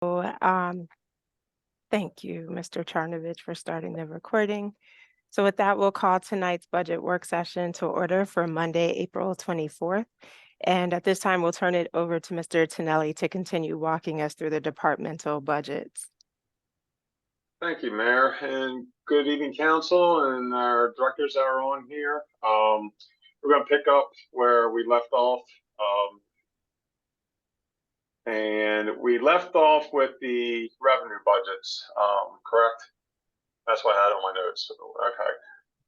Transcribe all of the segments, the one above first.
Um, Thank you, Mr. Charnovich, for starting the recording. So with that, we'll call tonight's budget work session to order for Monday, April 24th. And at this time, we'll turn it over to Mr. Tonelli to continue walking us through the departmental budgets. Thank you, Mayor, and good evening, Council, and our directors that are on here. We're going to pick up where we left off, and we left off with the revenue budgets, correct? That's what I had on my notes. Okay,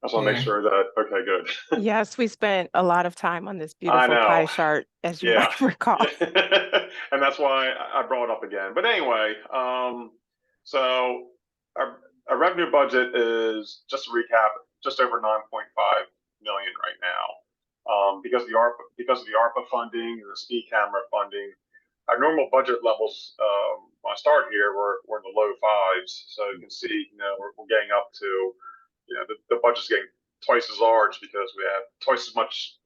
I just want to make sure that, okay, good. Yes, we spent a lot of time on this I beautiful pie know, chart, as you yeah. might recall. And that's why I brought it up again. But anyway, so our revenue budget is, just to recap, just over 9.5 million right now. Because of the ARPA funding and the speed camera funding, our normal budget levels, when I start here, we're in the low fives. So you can see, we're getting up to, the budget's getting twice as large because we have twice as much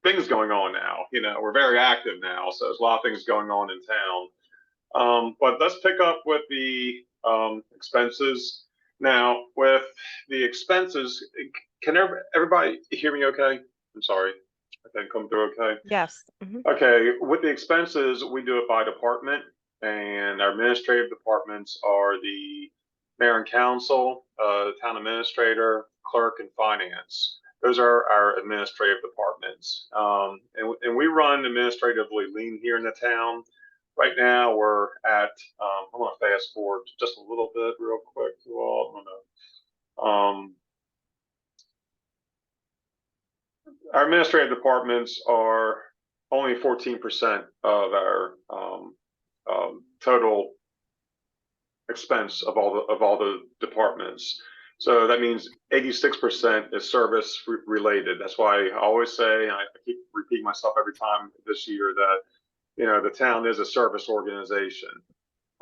things going on now. We're very active now, so there's a lot of things going on in town. But let's pick up with the expenses. Now, with the expenses, can everybody hear me okay? I'm sorry. I can come through okay? Yes. Okay, with the expenses, we do it by department, and our administrative departments are the mayor and council, town administrator, clerk, and finance. Those are our administrative departments. And we run administratively lean here in the town. Right now, we're at, I'm going to fast forward just a little bit real quick. Well, I'm going to, our administrative departments are only 14% of our total expense of all the departments. So that means 86% is service related. That's why I always say, and I keep repeating myself every time this year, that the town is a service organization.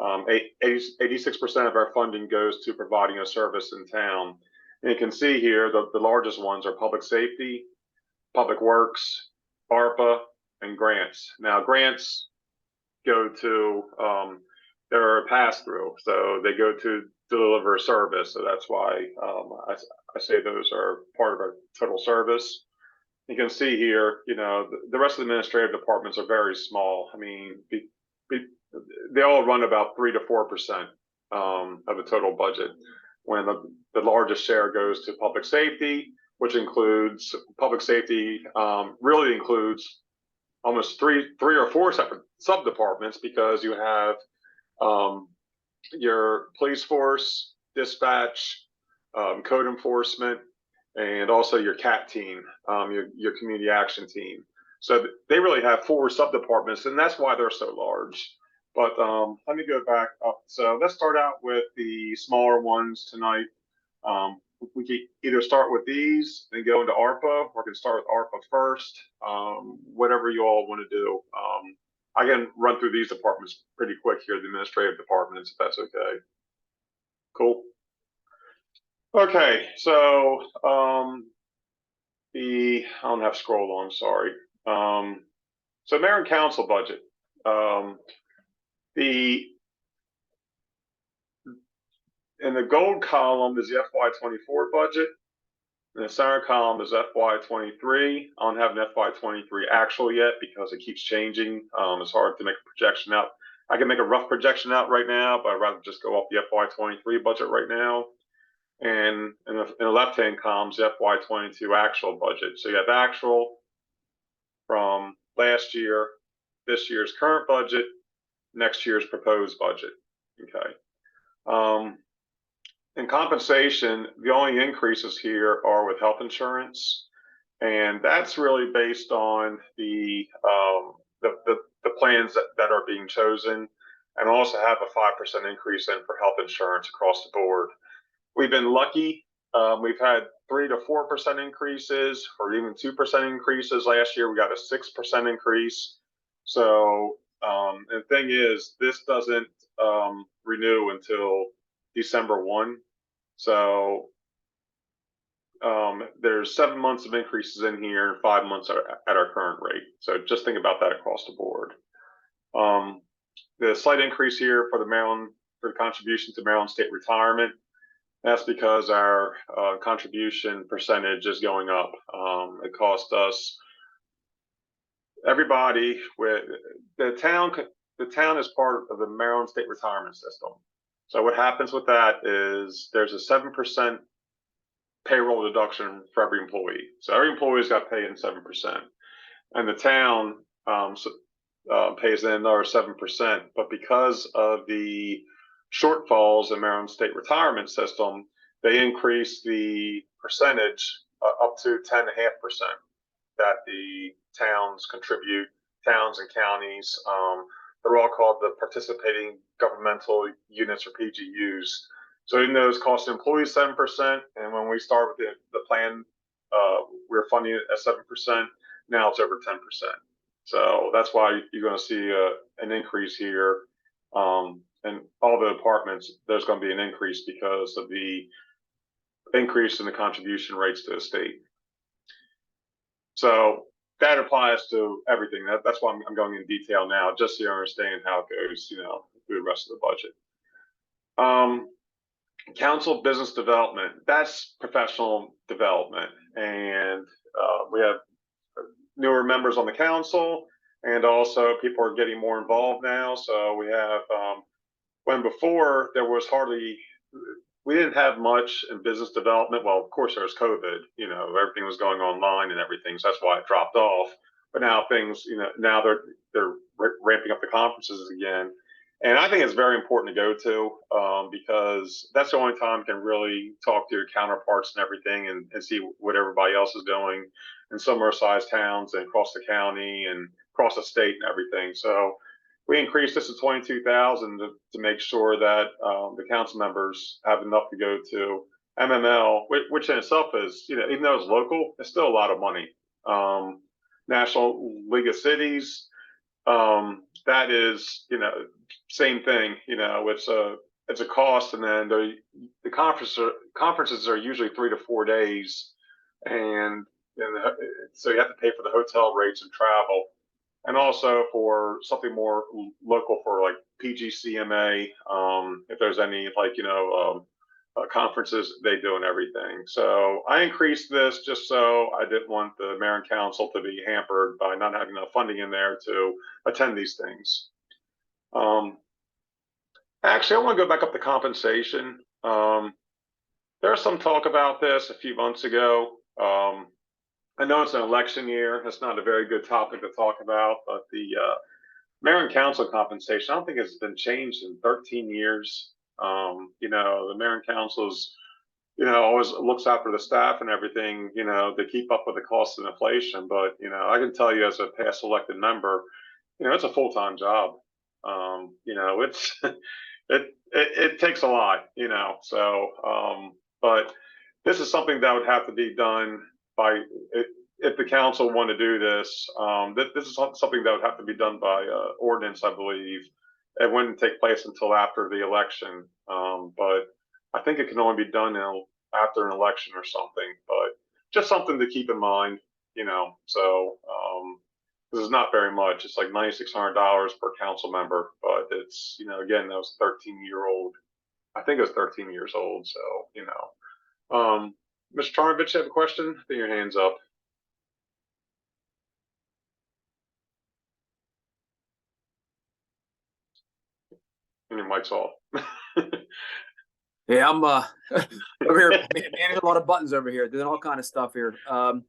86% of our funding goes to providing a service in town. And you can see here the largest ones are public safety, public works, ARPA, and grants. Now, grants go to, they're a pass through, so they go to deliver a service. So that's why I say those are part of our total service. You can see here, the rest of the administrative departments are very small. I mean, they all run about 3 to 4% of the total budget, when the largest share goes to public safety, which includes public safety, really includes almost three or four separate sub departments, because you have your police force, dispatch, code enforcement, and also your CAT team, your community action team. So they really have four sub departments, and that's why they're so large. But let me go back up. So let's start out with the smaller ones tonight. We can either start with these and go into ARPA, or we can start with ARPA first. Whatever you all want to do. I can run through these departments pretty quick here, the administrative departments, if that's okay. Cool. Okay, so I don't have scroll on, sorry. So mayor and council budget. In the gold column is the FY24 budget. In the center column is FY23. I don't have an FY23 actual yet because it keeps changing. It's hard to make a projection out. I can make a rough projection out right now, but I'd rather just go off the FY23 budget right now. And in the left-hand column is the FY22 actual budget. So you have actual from last year, this year's current budget, next year's proposed budget. Okay. In compensation, the only increases here are with health insurance, and that's really based on the plans that are being chosen, and also have a 5% increase in for health insurance across the board. We've been lucky. We've had 3 to 4% increases, or even 2% increases. Last year we got a 6% increase. So the thing is, this doesn't renew until December 1. So there's 7 months of increases in here and 5 months at our current rate. So just think about that across the board. the slight increase here for the contribution to Maryland State Retirement. That's because our contribution percentage is going up. It cost us everybody with the town. The town is part of the Maryland State Retirement System. So what happens with that is there's a 7% payroll deduction for every employee. So every employee's got paid in 7%, and the town pays in another 7%. But because of the shortfalls in Maryland State Retirement System, they increase the percentage up to 10.5% that the towns contribute, towns and counties. They're all called the participating governmental units or PGUs. So even though it's costing employees 7%, and when we start with the plan, we're funding it at 7%. Now it's over 10%. So that's why you're going to see an increase here. And all the departments, there's going to be an increase because of the increase in the contribution rates to the state. So that applies to everything. That's why I'm going in detail now, just so you understand how it goes, through the rest of the budget. Council business development, that's professional development. And we have newer members on the council, and also people are getting more involved now. So we have, when before there was we didn't have much in business development. Well, of course, there's COVID, everything was going online and everything. So that's why it dropped off. But now things, now they're ramping up the conferences again. And I think it's very important to go to because that's the only time you can really talk to your counterparts and everything and see what everybody else is doing in similar sized towns and across the county and across the state and everything. So we increased this to 22,000 to make sure that the council members have enough to go to MML, which in itself is, even though it's local, it's still a lot of money. National League of Cities, that is, same thing. It's a cost, and then the conferences are usually 3 to 4 days, and so you have to pay for the hotel rates and travel. And also for something more local for like PGCMA, if there's any conferences they do and everything. So I increased this just so I didn't want the mayor and council to be hampered by not having enough funding in there to attend these things. Actually, I want to go back up to compensation. There was some talk about this a few months ago. I know it's an election year. It's not a very good topic to talk about, but the mayor and council compensation, I don't think it's been changed in 13 years. The mayor and council's, always looks after the staff and everything, to keep up with the cost of inflation. But, I can tell you as a past elected member, it's a full-time job. It's, it takes a lot, so, but this is something that would have to be done by, if the council want to do this, this is something that would have to be done by ordinance, I believe. It wouldn't take place until after the election, but I think it can only be done after an election or something. But just something to keep in mind, So this is not very much. It's like $9,600 per council member, but it's again, that was 13-year-old. I think it was 13 years old. So Mr. Tarnovich, you have a question? I think your hand's up. And your mic's off. Yeah, I'm over here managing a lot of buttons over here, doing all kind of stuff here. I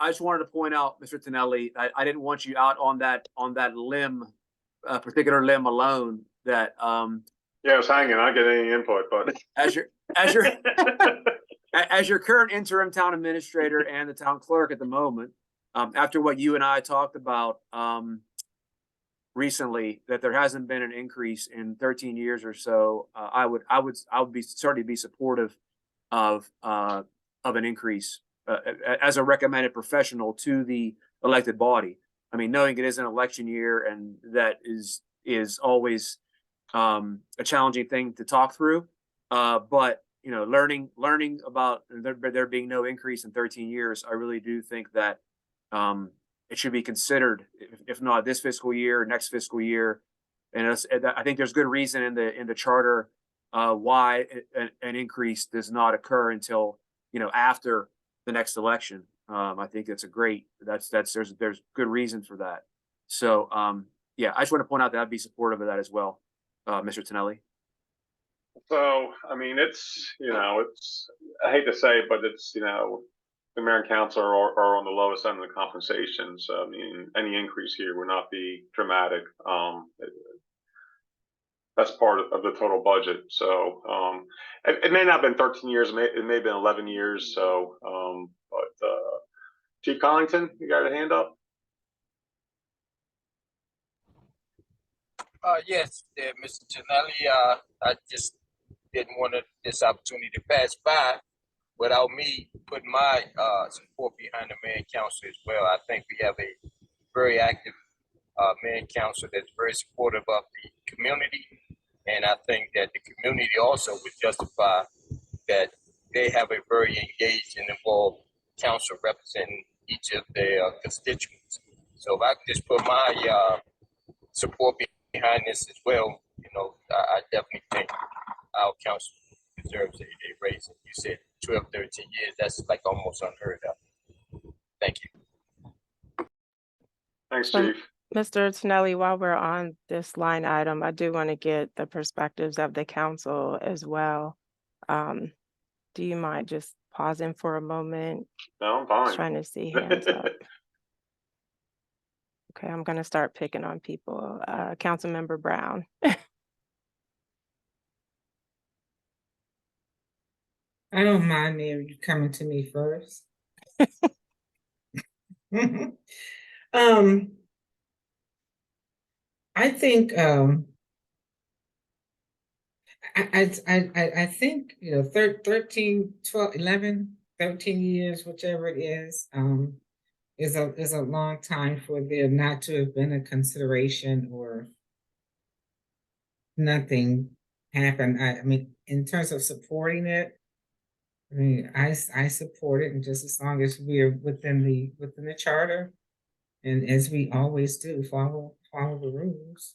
just wanted to point out, Mr. Tonelli, I didn't want you out on that limb, particular limb alone. That yeah, I was hanging. I didn't get any input, but as your current interim town administrator and the town clerk at the moment, after what you and I talked about recently, that there hasn't been an increase in 13 years or so, I would certainly be supportive of an increase as a recommended professional to the elected body. I mean, knowing it is an election year and that is always a challenging thing to talk through, but learning about there being no increase in 13 years, I really do think that it should be considered, if not this fiscal year, next fiscal year. And I think there's good reason in the charter why an increase does not occur until, after the next election. I think there's good reason for that. So yeah, I just want to point out that I'd be supportive of that as well, Mr. Tonelli. So, I mean, I hate to say it, but the mayor and council are on the lowest end of the compensation. So, I mean, any increase here would not be dramatic. That's part of the total budget. So, it may not have been 13 years. It may have been 11 years. So, but Chief Collington, you got a hand up? Yes, Mr. Tonelli. I just didn't want this opportunity to pass by without me putting my support behind the mayor and council as well. I think we have a very active mayor and council that's very supportive of the community, and I think that the community also would justify that they have a very engaged and involved council representing each of their constituents. So if I could just put my support behind this as well, I definitely think our council deserves a raise. You said 12, 13 years, that's like almost unheard of. Thank you. Thanks, So, Chief. Mr. Tonelli, while we're on this line item, I do want to get the perspectives of the council as well. Do you mind just pausing for a moment? No, I'm fine. Just trying to see hands up. Okay, I'm going to start picking on people. Councilmember Brown. I don't mind if you coming to me first. I think I think 13, 12, 11, 13 years, whichever it is a long time for there not to have been a consideration or nothing happened. I mean, in terms of supporting it, I mean, I support it, and just as long as we're within the charter, and as we always do, follow the rules.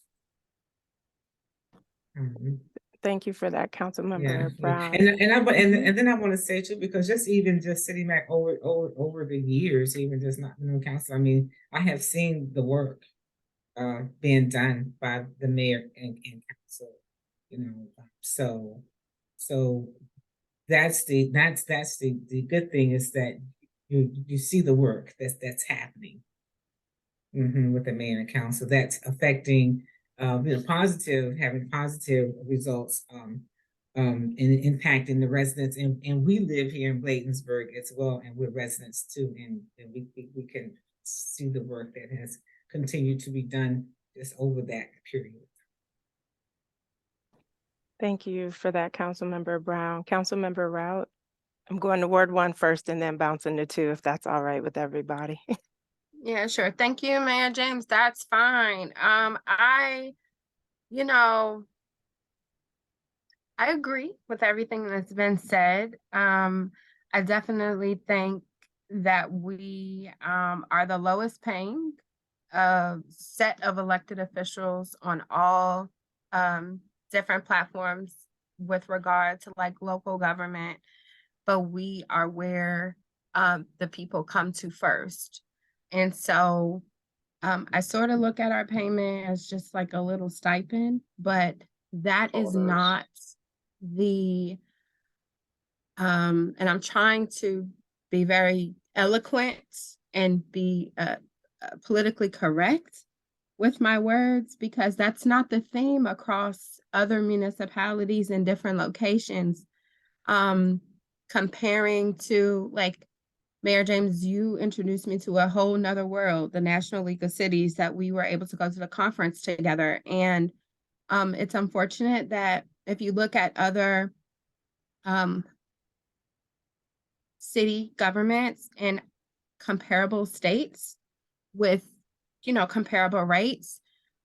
Thank you for that, Councilmember Brown. And then I want to say too, because just sitting back over the years, even just not council. I mean, I have seen the work being done by the mayor and council. So that's the good thing, is that you see the work that's happening with the mayor and council, that's affecting having positive results and impacting the residents, and we live here in Bladensburg as well, and we're residents too, and we can see the work that has continued to be done just over that period. Thank you for that, Councilmember Brown. Councilmember Rout, I'm going to Ward 1 first and then bouncing to 2, if that's all right with everybody. Yeah, sure. Thank you, Mayor James. That's fine. I agree with everything that's been said. I definitely think that we are the lowest paying set of elected officials on all different platforms with regard to like local government, but we are where the people come to first. And so I sort of look at our payment as just like a little stipend, but that is not the, and I'm trying to be very eloquent and be politically correct with my words, because that's not the theme across other municipalities in different locations. Comparing to, like, Mayor James, you introduced me to a whole nother world, the National League of Cities, that we were able to go to the conference together. And it's unfortunate that if you look at other city governments in comparable states with, comparable rates,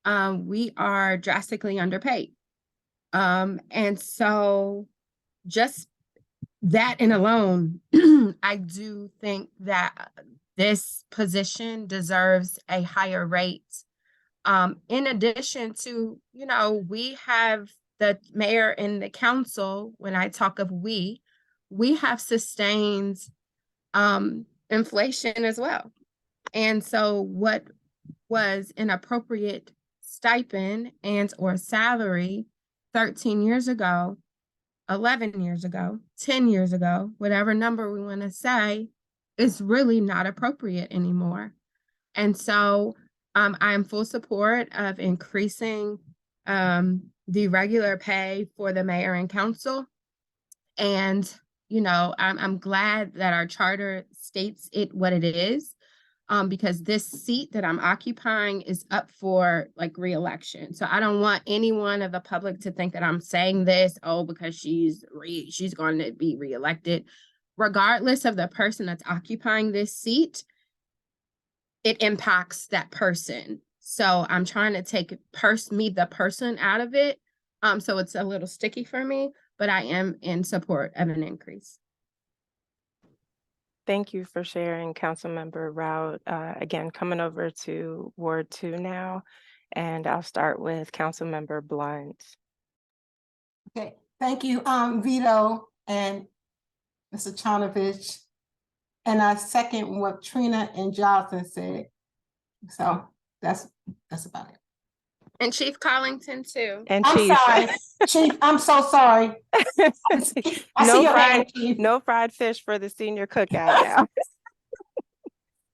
we are drastically underpaid. And so just that in alone, I do think that this position deserves a higher rate. In addition to, you know, we have the mayor and the council, when I talk of we have sustained inflation as well. And so what was an appropriate stipend and or salary 13 years ago, 11 years ago, 10 years ago, whatever number we want to say, is really not appropriate anymore. And so I'm full support of increasing the regular pay for the mayor and council. And, you know, I'm glad that our charter states it what it is, because this seat that I'm occupying is up for like re-election. So I don't want anyone of the public to think that I'm saying this, oh, because she's going to be re-elected. Regardless of the person that's occupying this seat, it impacts that person. So I'm trying to take me, the person, out of it. So it's a little sticky for me, but I am in support of an increase. Thank you for sharing, Councilmember Rout. Again, coming over to Ward 2 now, and I'll start with Councilmember Blunt. Okay, thank you, Vito and Mr. Charnovich. And I second what Trina and Jonathan said. So that's about it. And Chief Collington too. And I'm Chief. sorry, Chief, I'm so sorry. I see your hand, Chief. No fried fish for the senior cookout now.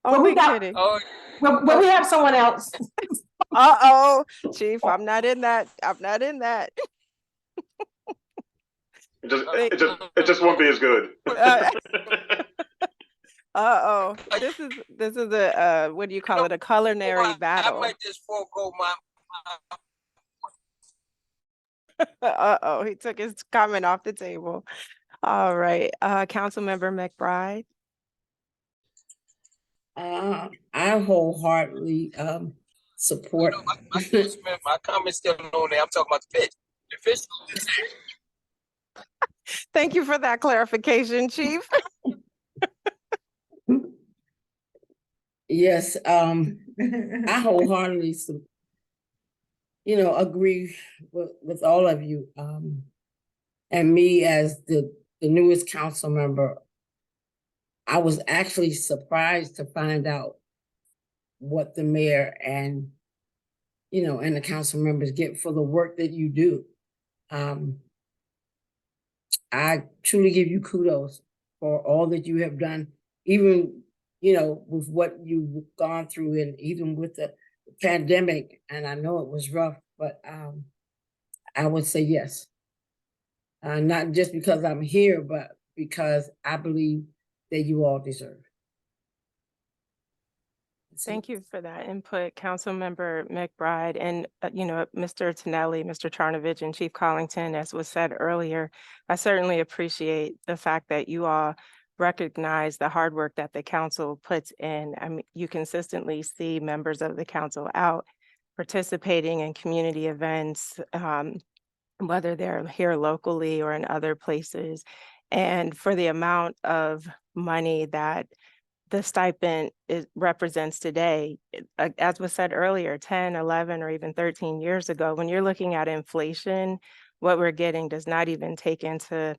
Well, we Only got- kidding. Oh, But we have someone else. Uh-oh, Chief, I'm not in that. I'm not in that. It just won't be as good. Uh-oh, this is a what do you call it? A culinary battle. I might just forego my Uh-oh, he took his comment off the table. All right, Councilmember McBride. I wholeheartedly support. my comments still on there. I'm talking about the fish. The fish is there. Thank you for that clarification, Chief. Yes, I wholeheartedly, agree with all of you. And me as the newest council member, I was actually surprised to find out what the mayor and the council members get for the work that you do. I truly give you kudos for all that you have done, even, with what you've gone through and even with the pandemic. And I know it was rough, but I would say yes. Not just because I'm here, but because I believe that you all deserve. Thank you for that input, Councilmember McBride. And, Mr. Tonelli, Mr. Charnovich, and Chief Collington, as was said earlier, I certainly appreciate the fact that you all recognize the hard work that the council puts in. I mean, you consistently see members of the council out participating in community events, whether they're here locally or in other places. And for the amount of money that the stipend represents today, as was said earlier, 10, 11, or even 13 years ago, when you're looking at inflation, what we're getting does not even take into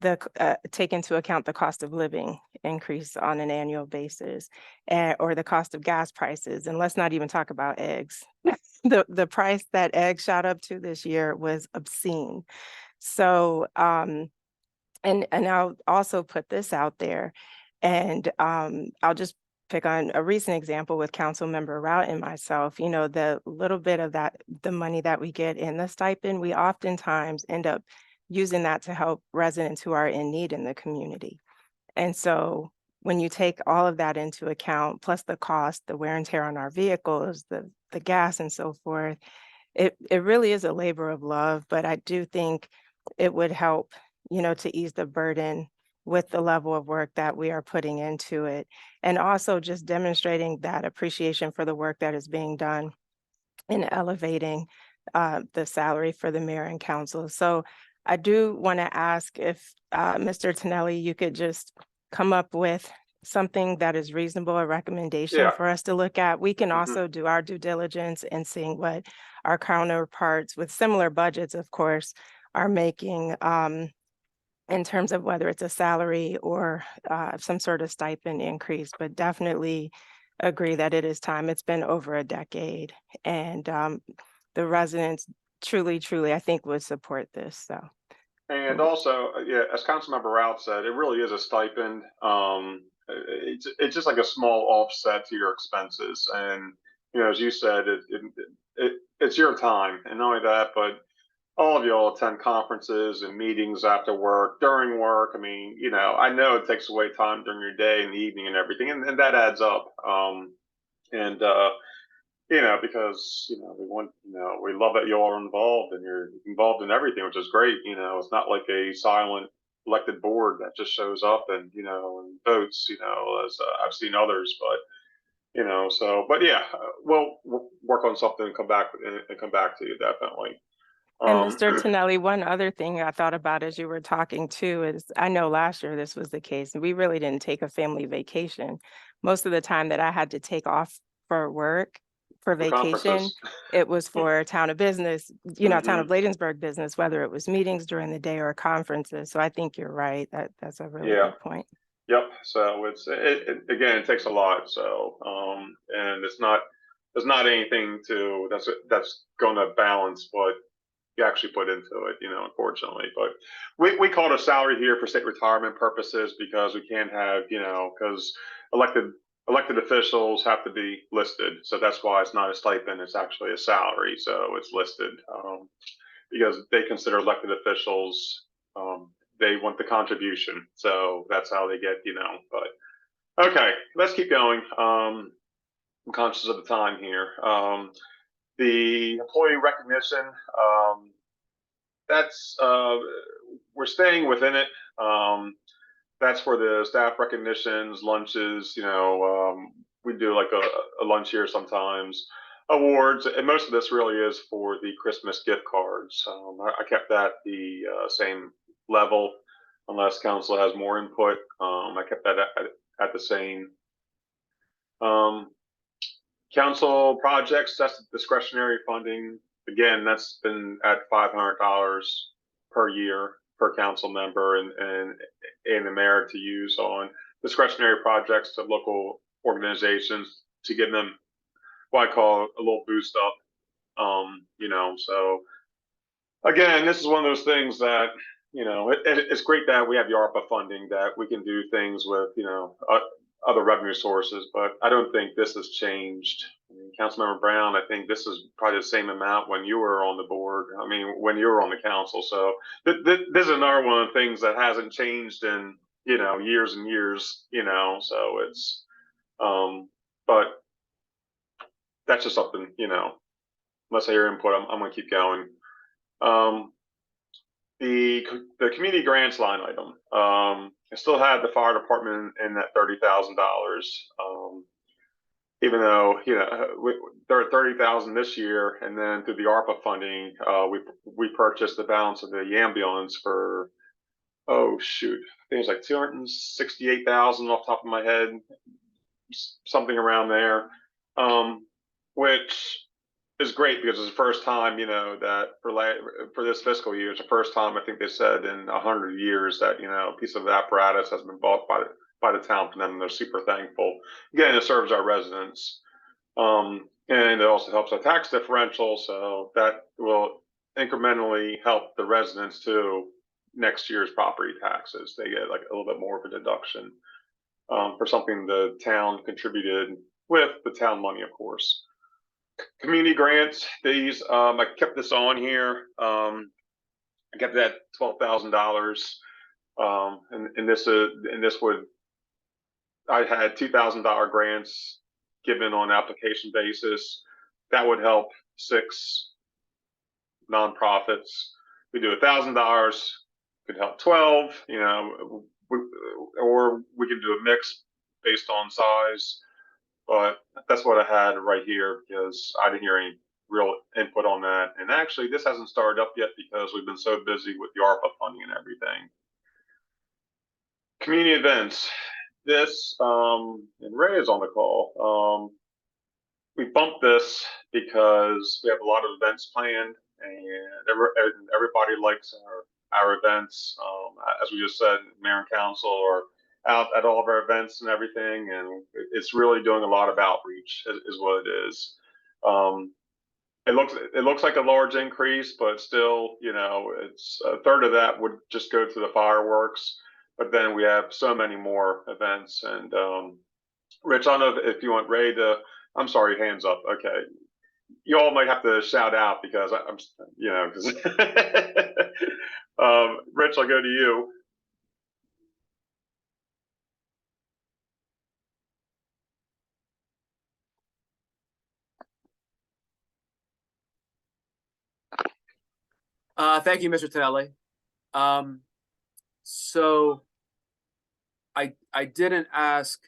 account the cost of living increase on an annual basis, or the cost of gas prices. And let's not even talk about eggs. The price that eggs shot up to this year was obscene. So, and I'll also put this out there. And I'll just pick on a recent example with Councilmember Rout and myself. The little bit of the money that we get in the stipend, we oftentimes end up using that to help residents who are in need in the community. And so when you take all of that into account, plus the cost, the wear and tear on our vehicles, the gas and so forth, it really is a labor of love. But I do think it would help, to ease the burden with the level of work that we are putting into it. And also just demonstrating that appreciation for the work that is being done in elevating the salary for the mayor and council. So I do want to ask if Mr. Tonelli, you could just come up with something that is reasonable, a recommendation Yeah. for us to look at. We can Mhm. also do our due diligence and seeing what our counterparts with similar budgets, of course, are making in terms of whether it's a salary or some sort of stipend increase, but definitely agree that it is time. It's been over a decade, and the residents truly, I think, would support this. So. And also, yeah, as Councilmember Rout said, it really is a stipend. It's just like a small offset to your expenses, and as you said, it's your time, and not only that, but all of y'all attend conferences and meetings after work, during work. I mean, I know it takes away time during your day and the evening and everything, and that adds up. And because we want, we love that you all are involved and you're involved in everything, which is great. It's not like a silent elected board that just shows up and and votes. As I've seen others, but but yeah, we'll work on something and come back to you definitely. And Mr. Tonelli, one other thing I thought about as you were talking too is I know last year this was the case, and we really didn't take a family vacation. Most of the time that I had to take off for work, for vacation, conferences. it was for town of business, town of Mhm. Bladensburg business, whether it was meetings during the day or conferences. So I think you're right. That's a really Yeah. good point. Yep. So again, it takes a lot. So and there's not anything that's going to balance what you actually put into it, unfortunately. But we call it a salary here for state retirement purposes because we can't have, because elected officials have to be listed. So that's why it's not a stipend, it's actually a salary. So it's listed because they consider elected officials, they want the contribution. So that's how they get, but okay, let's keep going. I'm conscious of the time here. The employee recognition, that's we're staying within it. That's for the staff recognitions, lunches. We do like a lunch here sometimes, awards, and most of this really is for the Christmas gift cards. I kept that the same level, unless council has more input. I kept that at the same. Council projects, that's discretionary funding. Again, that's been at $500 per year per council member and the mayor to use on discretionary projects to local organizations to give them what I call a little boost up. So again, this is one of those things that it's great that we have the ARPA funding that we can do things with other revenue sources, but I don't think this has changed. I mean, Councilmember Brown, I think this is probably the same amount when you were on the board. I mean, when you were on the council. So this is another one of the things that hasn't changed in years and years. So it's but that's just something Unless I hear input, I'm going to keep going. The community grants line item. I still had the fire department in that $30,000. Even though there are 30,000 this year, and then through the ARPA funding, we purchased the balance of the ambulance for I think it was like 268,000 off the top of my head, something around there, which is great because it's the first time, that for this fiscal year, it's the first time I think they said in 100 years that a piece of apparatus has been bought by the town for them, and they're super thankful. Again, it serves our residents, and it also helps our tax differential, so that will incrementally help the residents too. Next year's property taxes, they get like a little bit more of a deduction for something the town contributed with the town money, of course. Community grants, these I kept this on here. I kept that $12,000, and this would I had $2,000 grants given on application basis. That would help 6 nonprofits. We do $1,000, could help 12. Or we could do a mix based on size. But that's what I had right here because I didn't hear any real input on that. And actually, this hasn't started up yet because we've been so busy with the ARPA funding and everything. Community events. this, and Ray is on the call. We bumped this because we have a lot of events planned, and everybody likes our events. As we just said, mayor and council are out at all of our events and everything, and it's really doing a lot of outreach, is what it is. It looks like a large increase, but still, you know, it's a third of that would just go to the fireworks. But then we have so many more events, and Rich, I don't know if you want Ray to. I'm sorry, hands up. Okay, you all might have to shout out because I'm, you know, because Rich, I'll go to you. Thank you, Mr. Tonelli. So I didn't ask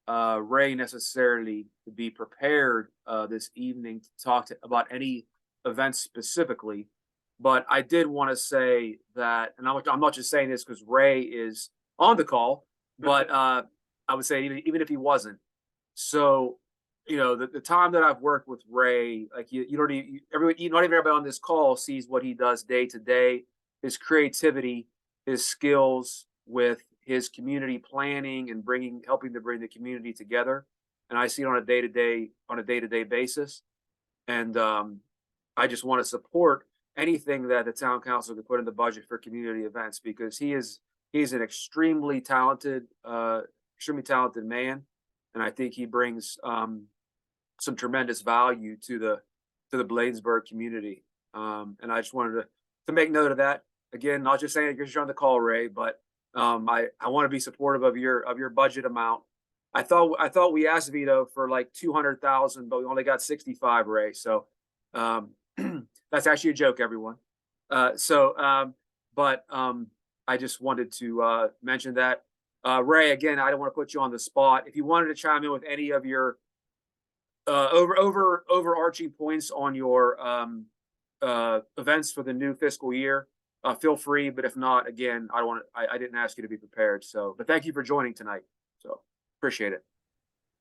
Ray necessarily to be prepared this evening to talk about any events specifically, but I did want to say that, and I'm not just saying this because Ray is on the call, but I would say even if he wasn't. So, you know, the time that I've worked with Ray, like you don't even not even everybody on this call sees what he does day to day, his creativity, his skills with his community planning and helping to bring the community together. And I see it on a day-to-day basis. And I just want to support anything that the town council can put in the budget for community events, because he's an extremely talented man. And I think he brings some tremendous value to the Bladensburg community. And I just wanted to make note of that. Again, not just saying it because you're on the call, Ray, but I want to be supportive of your budget amount. I thought we asked Vito for like 200,000, but we only got 65, Ray. So that's actually a joke, everyone. But I just wanted to mention that. Ray, again, I don't want to put you on the spot. If you wanted to chime in with any of your overarching points on your events for the new fiscal year, feel free. But if not, again, I didn't ask you to be prepared. So, but thank you for joining tonight. So appreciate it.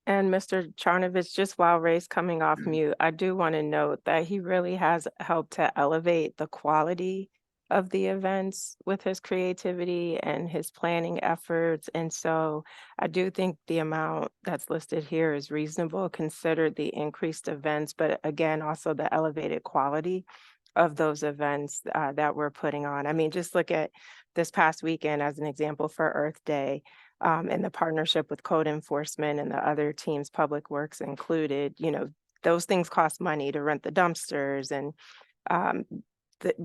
And Mr. Charnovich, just while Ray's coming off mute, I do want to note that he really has helped to elevate the quality of the events with his creativity and his planning efforts. And so I do think the amount that's listed here is reasonable, considered the increased events, but again, also the elevated quality of those events that we're putting on. I mean, just look at this past weekend as an example for Earth Day. And the partnership with code enforcement and the other teams, Public Works included, you know, those things cost money to rent the dumpsters and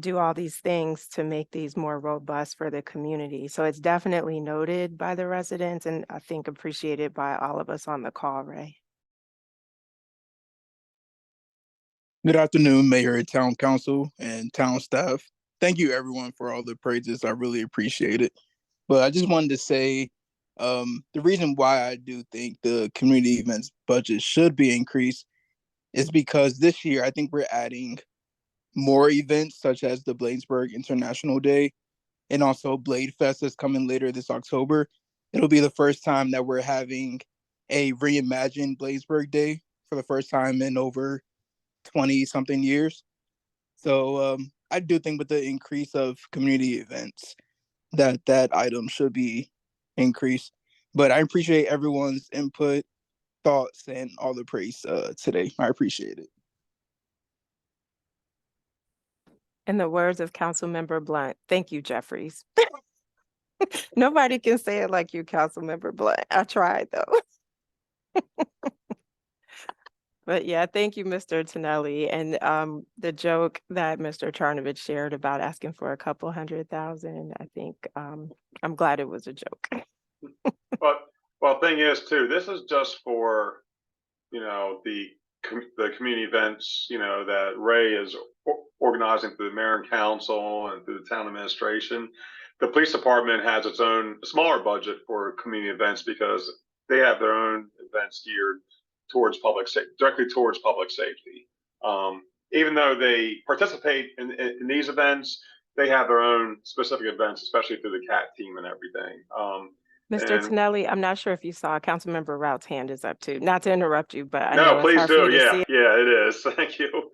do all these things to make these more robust for the community. So it's definitely noted by the residents and I think appreciated by all of us on the call, Ray. Good afternoon, Mayor, Town Council, and town staff. Thank you, everyone, for all the praises. I really appreciate it. But I just wanted to say the reason why I do think the community events budget should be increased is because this year I think we're adding more events such as the Bladensburg International Day and also Blade Fest is coming later this October. It'll be the first time that we're having a reimagined Bladensburg Day for the first time in over 20 something years. So I do think with the increase of community events that item should be increased. But I appreciate everyone's input, thoughts, and all the praise today. I appreciate it. In the words of Councilmember Blunt, thank you, Jeffries. Nobody can say it like you, Councilmember Blunt. I tried though. But yeah, thank you, Mr. Tonelli. And the joke that Mr. Charnovich shared about asking for a couple 100,000, I think I'm glad it was a joke. Well, thing is too, this is just for, you know, the community events, you know, that Ray is organizing through the mayor and council and through the town administration. The police department has its own smaller budget for community events because they have their own events geared towards directly towards public safety. Even though they participate in these events, they have their own specific events, especially through the CAT team and everything. Mr. And Tonelli, I'm not sure if you saw Councilmember Route's hand is up too. Not to interrupt you, but I no, know it's please hard for you do. to Yeah, see. yeah, it is. Thank you.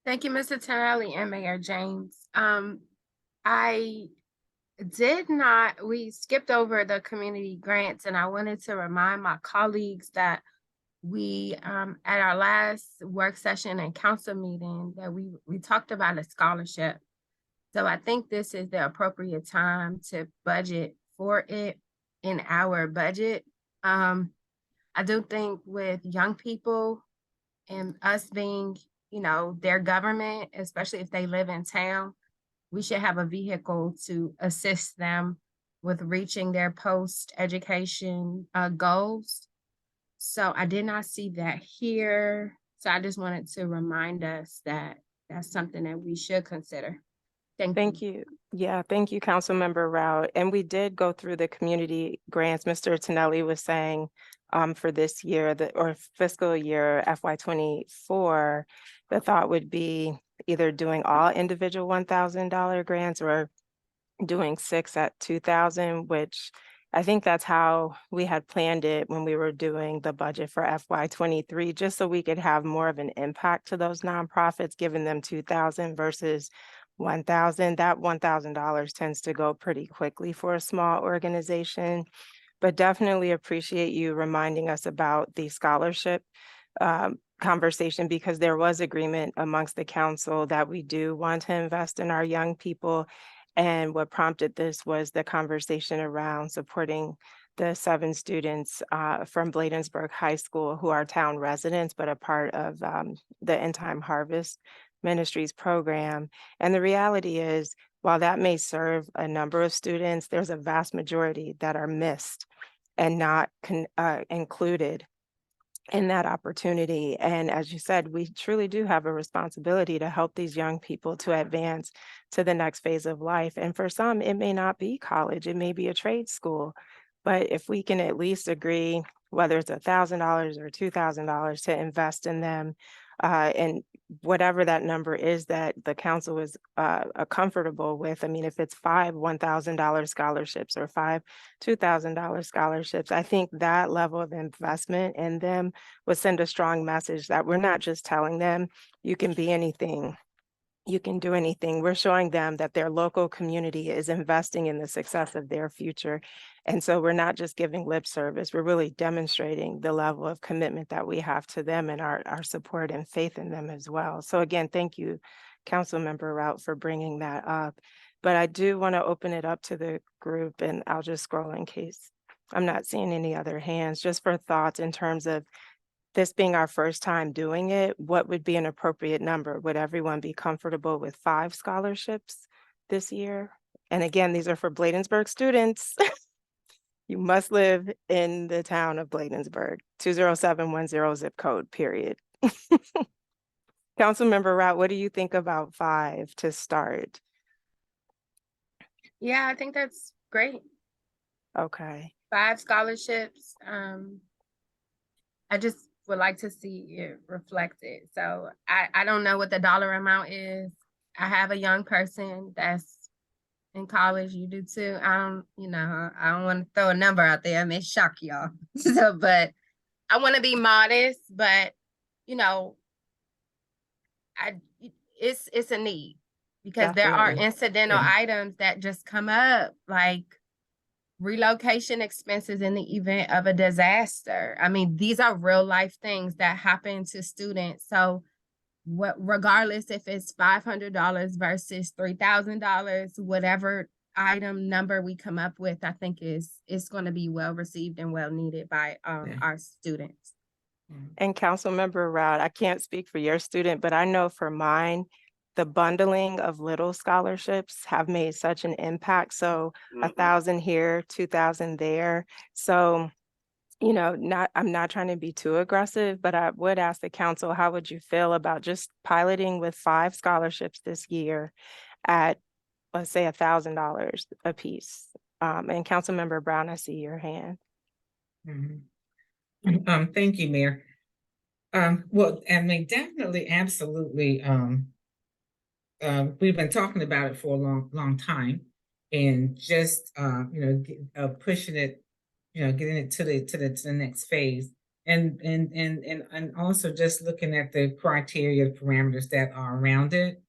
Thank you, Mr. Tonelli and Mayor James. I we skipped over the community grants, and I wanted to remind my colleagues that we, at our last work session and council meeting, that we talked about a scholarship. So I think this is the appropriate time to budget for it in our budget. I do think with young people and us being, their government, especially if they live in town, we should have a vehicle to assist them with reaching their post-education goals. So I did not see that here. So I just wanted to remind us that that's something that we should consider. Thank you. Yeah, thank you, Councilmember Route. And we did go through the community grants. Mr. Tonelli was saying for this year, or fiscal year FY24, the thought would be either doing all individual $1,000 grants or doing 6 at 2,000, which I think that's how we had planned it when we were doing the budget for FY23, just so we could have more of an impact to those nonprofits, giving them 2,000 versus 1,000. That $1,000 tends to go pretty quickly for a small organization, but definitely appreciate you reminding us about the scholarship conversation, because there was agreement amongst the council that we do want to invest in our young people. And what prompted this was the conversation around supporting the 7 students from Bladensburg High School who are town residents, but a part of the End Time Harvest Ministries program. And the reality is, while that may serve a number of students, there's a vast majority that are missed and not included in that opportunity. And as you said, we truly do have a responsibility to help these young people to advance to the next phase of life. And for some, it may not be college, it may be a trade school. But if we can at least agree, whether it's $1,000 or $2,000 to invest in them, and whatever that number is that the council is comfortable with. I mean, if it's 5 $1,000 scholarships or 5 $2,000 scholarships, I think that level of investment in them would send a strong message that we're not just telling them you can be anything, you can do anything. We're showing them that their local community is investing in the success of their future. And so we're not just giving lip service, we're really demonstrating the level of commitment that we have to them and our support and faith in them as well. So again, thank you, Councilmember Route, for bringing that up. But I do want to open it up to the group, and I'll just scroll in case I'm not seeing any other hands, just for thoughts in terms of this being our first time doing it. What would be an appropriate number? Would everyone be comfortable with 5 scholarships this year? And again, these are for Bladensburg students. You must live in the town of Bladensburg, 20710 zip code, period. Councilmember Route, what do you think about 5 to start? Yeah, I think that's great. Okay. 5 scholarships. I just would like to see it reflected. So I don't know what the dollar amount is. I have a young person that's in college. You do too. I don't want to throw a number out there. I may shock y'all. So, but I want to be modest, but it's a need, because there are Definitely. incidental items that just come up, like relocation expenses in the event of a disaster. I mean, these are real life things that happen to students. So regardless if it's $500 versus $3,000, whatever item number we come up with, I think it's going to be well received and well needed by our students. And Councilmember Route, I can't speak for your student, but I know for mine, the bundling of little scholarships have made such an impact. So 1,000 here, 2,000 there. So, I'm not trying to be too aggressive, but I would ask the council, how would you feel about just piloting with 5 scholarships this year at, let's say, $1,000 a piece? And Councilmember Brown, I see your hand. Thank you, Mayor. Well, I mean, definitely, absolutely. We've been talking about it for a long time. and just, pushing it, getting it to the next phase. And also just looking at the criteria, parameters that are around it.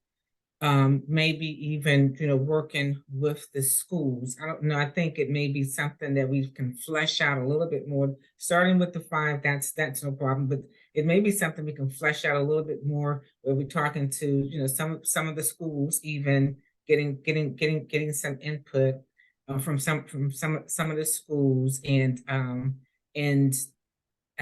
Maybe even, working with the schools. I don't know. I think it may be something that we can flesh out a little bit more, starting with the 5, that's no problem, but it may be something we can flesh out a little bit more, where we're talking to, some of the schools, even getting some input from some of the schools, and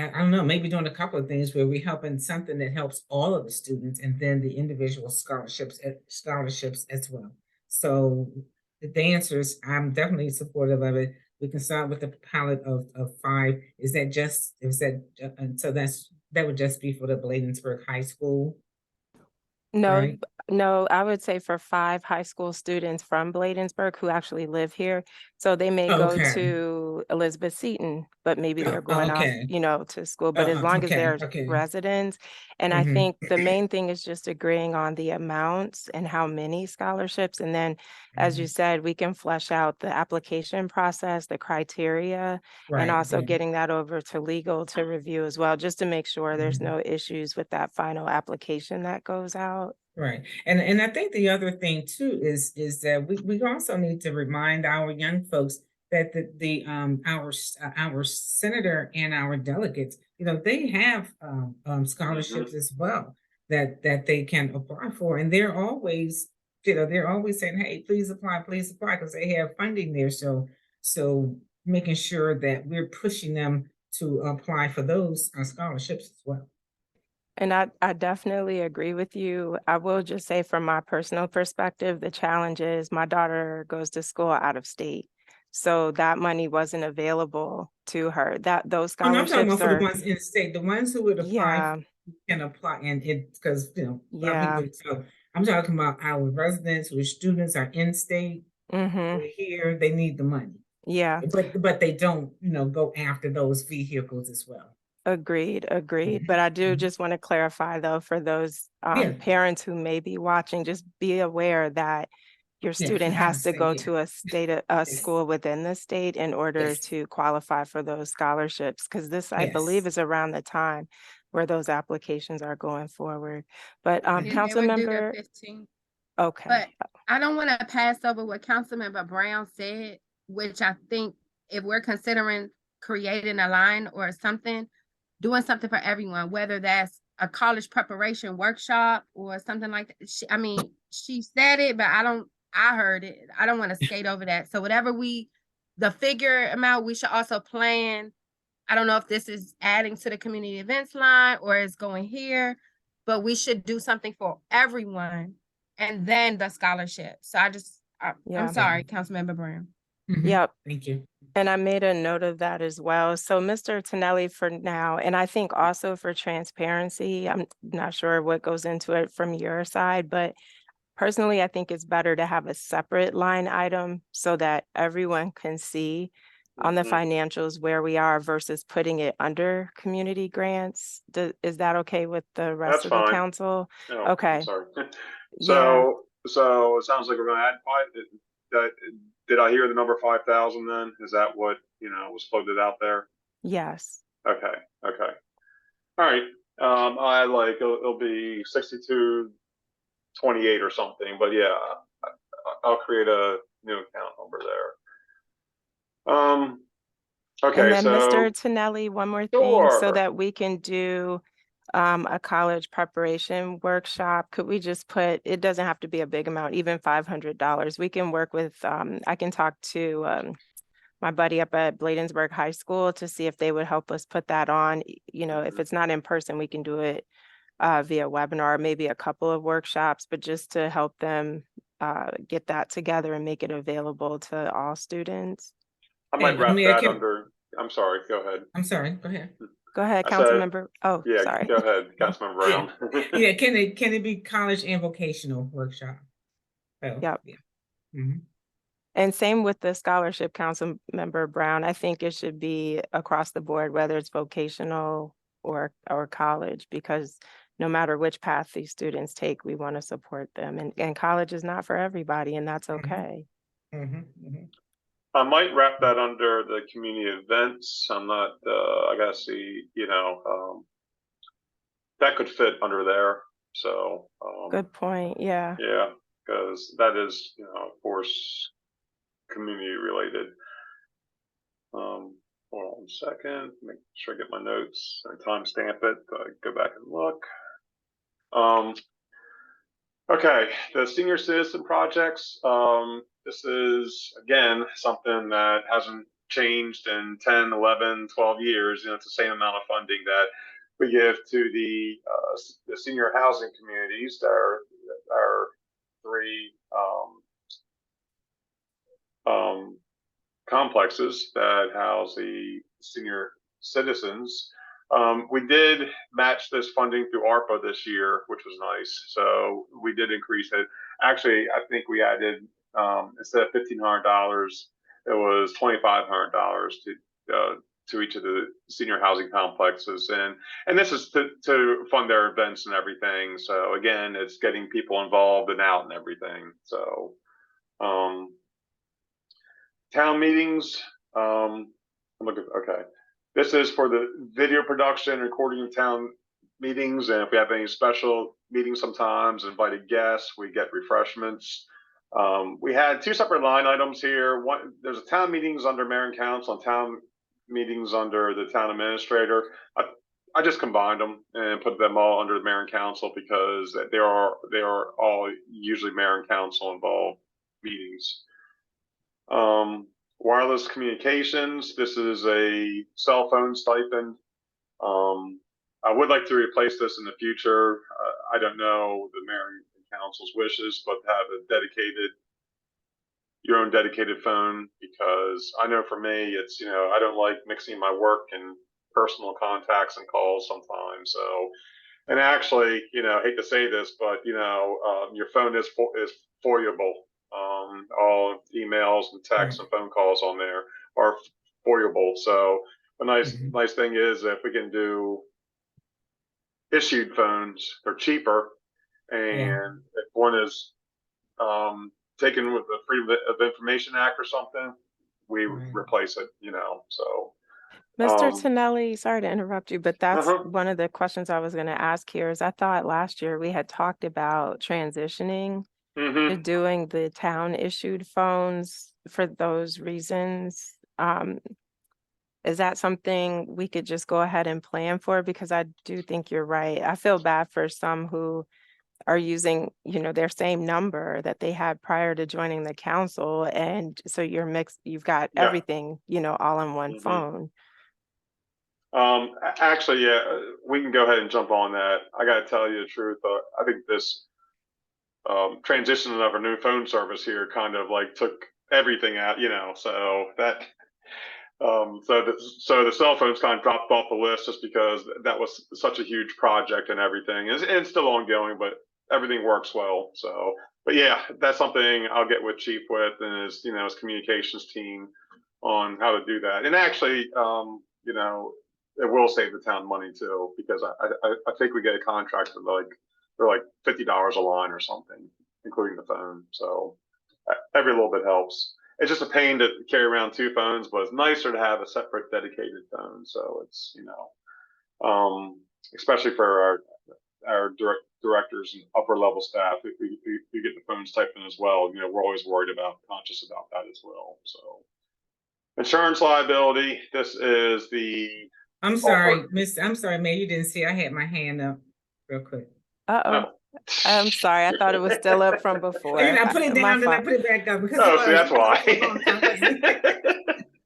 I don't know, maybe doing a couple of things where we're helping something that helps all of the students, and then the individual scholarships as well. So the answers, I'm definitely supportive of it. We can start with the pilot of 5. So that would just be for the Bladensburg High School, No, right? no, I would say for 5 high school students from Bladensburg who actually live here. So they may go Okay. to Elizabeth Seton, but maybe they're going off, Okay. to school, but as long as Okay. they're Okay. residents. And I Mhm. think the main thing is just agreeing on the amounts and how many scholarships. And then, as you Mhm. said, we can flesh out the application process, the criteria, and Right. also Yeah. getting that over to legal to review as well, just to make sure there's Mhm. no issues with that final application that goes out. Right. And I think the other thing too is that we also need to remind our young folks that our senator and our delegates, they have scholarships as well, that they can apply for, and they're always saying, hey, please apply, because they have funding there. So making sure that we're pushing them to apply for those scholarships as well. And I definitely agree with you. I will just say from my personal perspective, the challenge is my daughter goes to school out of state. So that money wasn't available to her. Those Oh, no, I'm talking about scholarships for the are, ones in the state, the ones who would apply, yeah, can apply, and it, because, a lot of yeah. people, so I'm talking about our residents who are students, are in state, Mm-hmm. we're here, they need the money. Yeah. But they don't, go after those vehicles as well. Agreed. But I do just want to clarify though, for those Yeah, parents who may be watching, just be aware that your yeah, student out of has to state, go yeah, to a yes, school within the state in order yes, to qualify for those scholarships. Because this, I believe, yes. is around the time where those applications are going forward. But Okay. And they council would do their member, 15. okay, But I don't want to pass over what Councilmember Brown said, which I think if we're considering creating a line or something, doing something for everyone, whether that's a college preparation workshop or something like that. She said it, but I heard it. I don't want to skate over that. So whatever the figure amount, we should also plan. I don't know if this is adding to the community events line or is going here, but we should do something for everyone and then the scholarship. So I'm yeah, sorry, Councilmember Brown. yep. Thank you. And I made a note of that as well. So Mr. Tonelli, for now, and I think also for transparency, I'm not sure what goes into it from your side, but personally, I think it's better to have a separate line item so that everyone can see on the financials where we are versus putting it under community grants. Is that okay with the rest That's of the fine. council? Oh, I'm Okay, sorry. yeah, So it sounds like we're gonna add 5. Did I hear the number 5,000 then? Is that what, was floated out there? yes. Okay. Okay. All right. I like, it'll be 6228 or something, but yeah, I'll create a new account number there. And Okay, then Mr. so Tonelli, one more thing, so sure. that we can do a college preparation workshop. Could we just put, it doesn't have to be a big amount, even $500. We can work with, I can talk to my buddy up at Bladensburg High School to see if they would help us put that on. If it's not in person, we can do it via webinar, maybe a couple of workshops, but just to help them get that together and make it available to all students. I might And wrap Mayor, that under, I'm sorry, go ahead. I'm sorry, go ahead. Go ahead, I council said, member. Oh, yeah, sorry. go ahead, Councilmember Brown. Yeah, can it be college and vocational workshop? Oh, Yep. yeah. Mhm. And same with the scholarship, council member Brown. I think it should be across the board, whether it's vocational or college, because no matter which path these students take, we want to support them. And college is not for everybody, and that's Mhm. okay. I might wrap that under the community events. I'm not, I gotta see, that could fit under there. So, Good point, yeah. yeah, because that is, of course, community related. Hold on a second, make sure I get my notes and timestamp it. Go back and look. Okay, the senior citizen projects. This is, again, something that hasn't changed in 10, 11, 12 years. It's the same amount of funding that we give to the senior housing communities. There are three complexes that house the senior citizens. We did match this funding through ARPA this year, which was nice. So we did increase it. Actually, I think we added, instead of $1,500, it was $2,500 to each of the senior housing complexes. And this is to fund their events and everything. So again, it's getting people involved and out and everything. So, town meetings, okay. This is for the video production, recording of town meetings, and if we have any special meetings sometimes, invited guests, we get refreshments. We had two separate line items here. One, there's a town meetings under mayor and council and town meetings under the town administrator. I just combined them and put them all under the mayor and council because they are all usually mayor and council involved meetings. Wireless communications. This is a cell phone stipend. I would like to replace this in the future. I don't know the mayor and council's wishes, but have your own dedicated phone, because I know for me, it's, I don't like mixing my work and personal contacts and calls sometimes. So, and actually, I hate to say this, but your phone is foiable. All emails and texts and phone calls on there are foiable. So the nice thing is if we can do issued phones, they're cheaper, and if one is taken with the Freedom of Information Act or something, we replace it. So. Mr. Tonelli, sorry to interrupt you, but that's one of the questions I was going to ask here. Is I thought last year we had talked about transitioning to doing the town issued phones for those reasons. Is that something we could just go ahead and plan for? Because I do think you're right. I feel bad for some who are using, their same number that they had prior to joining the council. And so you've got everything, all in one phone. Actually, yeah, we can go ahead and jump on that. I got to tell you the truth. I think this transition of a new phone service here kind of like took everything out, so that, so the cell phones kind of dropped off the list just because that was such a huge project and everything. It's still ongoing, but everything works well. So, but yeah, that's something I'll get with Chief with and his communications team on how to do that. And actually, it will save the town money too, because I think we get a contract for they're like $50 a line or something, including the phone. So every little bit helps. It's just a pain to carry around two phones, but it's nicer to have a separate dedicated phone. So it's, especially for our directors and upper level staff, if we get the phones typed in as well, we're always conscious about that as well. So insurance liability, this is the I'm sorry, Mayor, you didn't see I had my hand up real quick. I'm sorry. I thought it was still up from before. I put it down, then I put it back up because see, that's why.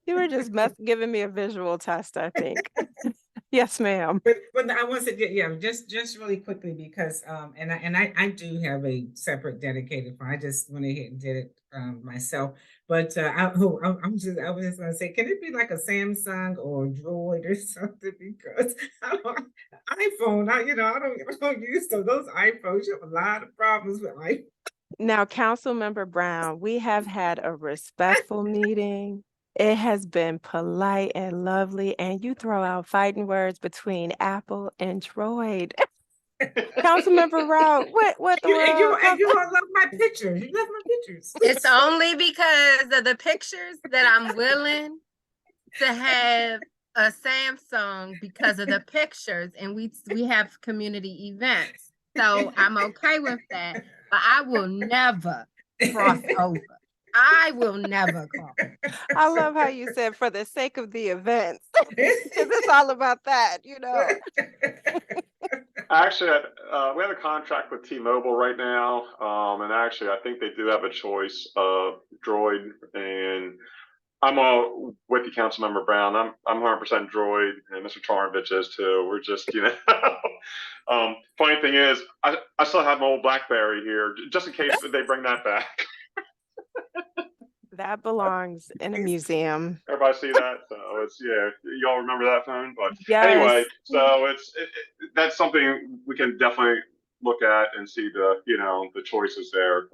You were just giving me a visual test, I think. Yes, ma'am. But I want to just really quickly because and I do have a separate dedicated phone. I just went ahead and did it myself. But I was just gonna say, can it be like a Samsung or a Droid or something? Because iPhone, I don't use those iPhones. You have a lot of problems with iPhone. Now, Councilmember Brown, we have had a respectful meeting. It has been polite and lovely, and you throw out fighting words between Apple and Droid. Councilmember Rao, what the world? And you all love my pictures. You love my pictures. It's only because of the pictures that I'm willing to have a Samsung because of the pictures, and we have community events. So I'm okay with that, but I will never cross over. I will never cross. I love how you said for the sake of the events. It's all about that, you know. Actually, we have a contract with T-Mobile right now, and actually, I think they do have a choice of Droid, and I'm all with you, Councilmember Brown. I'm 100% Droid, and Mr. Charnovich is too. We're just, you know. Funny thing is, I still have my old BlackBerry here, just in case they bring that back. That belongs in a museum. Everybody see that? So it's, yeah, y'all remember that phone? But Yes. anyway, so that's something we can definitely look at and see the, you know, the choices there.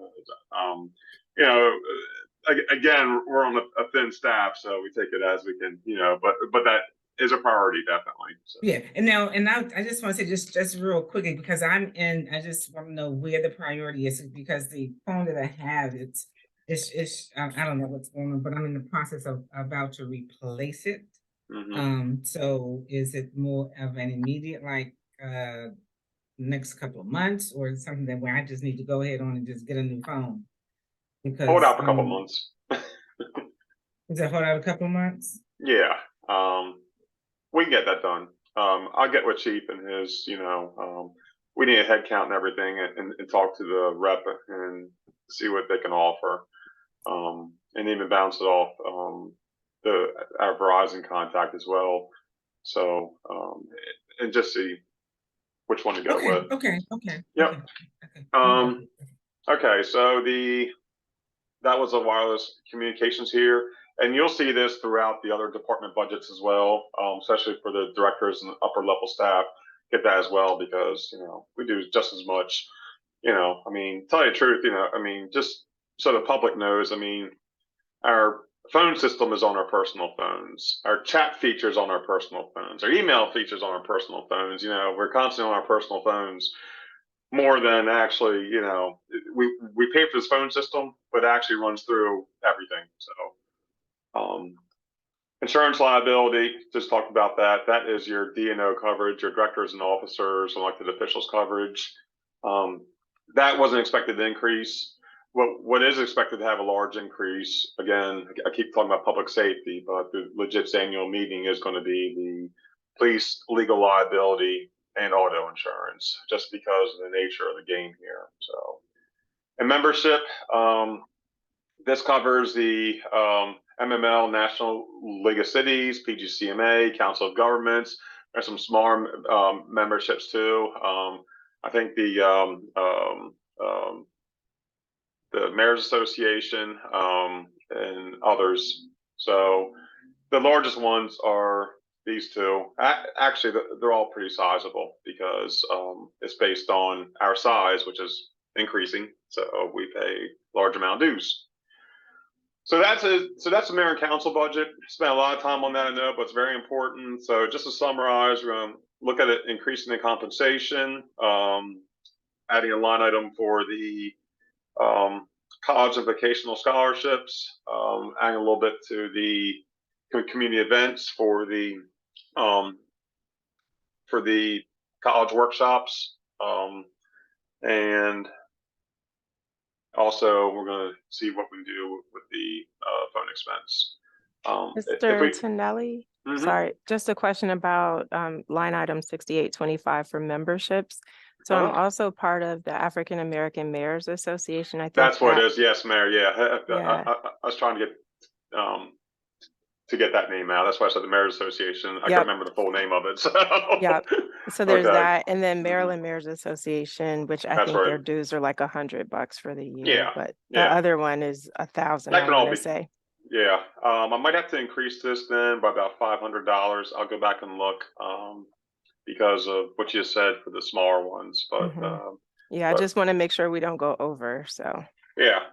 You know, again, we're on a thin staff, so we take it as we can, you know, but that is a priority, definitely. So. Yeah, and now I just want to say just real quickly, because I just want to know where the priority is, because the phone that I have, it's I don't know what's going on, but I'm in the process of about to replace it. Mm-hmm. So is it more of an immediate, like next couple of months, or is it something that where I just need to go ahead on and just get a new phone? Because hold out for a couple months. Is it hold out a couple of months? Yeah. We can get that done. I'll get with Chief and his, you know, we need a head count and everything, and talk to the rep and see what they can offer. And even bounce it off our Verizon contact as well. So and just see which one to go with. Okay. Yep. Okay. So that was a wireless communications here, and you'll see this throughout the other department budgets as well, especially for the directors and upper level staff. Get that as well, because you know we do just as much. You know, I mean, tell you the truth, you know, I mean, just so the public knows, I mean, our phone system is on our personal phones. Our chat features on our personal phones. Our email features on our personal phones. You know, we're constantly on our personal phones more than actually, you know, we pay for this phone system, but it actually runs through everything. So, insurance liability, just talked about that. That is your D&O coverage, your directors and officers, elected officials coverage. That wasn't expected to increase. What is expected to have a large increase, again, I keep talking about public safety, but the legit annual meeting is going to be the police legal liability and auto insurance, just because of the nature of the game here. So, and membership, this covers the MML, National League of Cities, PGCMA, Council of Governments. There's some small memberships too. I think the Mayor's Association and others. So the largest ones are these two. Actually, they're all pretty sizable, because it's based on our size, which is increasing. So we pay large amount of dues. So that's the mayor and council budget. Spent a lot of time on that, I know, but it's very important. So just to summarize, we're going to look at it increasing the compensation, adding a line item for the college and vocational scholarships, adding a little bit to the community events for the college workshops, and also we're going to see what we can do with the phone expense. Mr. Tonelli, Mhm. sorry, just a question about line item 6825 for memberships. So I'm also part of the African American Mayors Association. I think That's what it is. Yes, Mayor. Yeah, Yeah. I was trying to get that name out. That's why I said the Mayors Association. I Yep. can't remember the full name of it. So. Yep. So there's Okay. that, and then Maryland Mayors Association, which I That's think their right. dues are like $100 for the year. Yeah, But the yeah. other one is 1,000. That I can all want to be- say. Yeah, I might have to increase this then by about $500. I'll go back and look because of what you said for the smaller ones. But Yeah, I just want to make sure we don't go over. So yeah.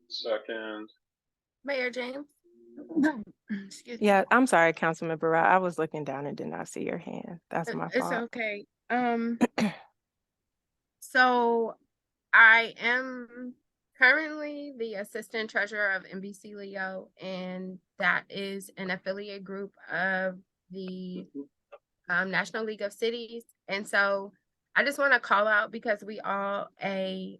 Second. Mayor James? Excuse me. Yeah, I'm sorry, Councilman Barra. I was looking down and did not see your hand. That's my It's fault. okay. So I am currently the assistant treasurer of NBC Leo, and that is an affiliate group of the National League of Cities. And so I just want to call out, because we are a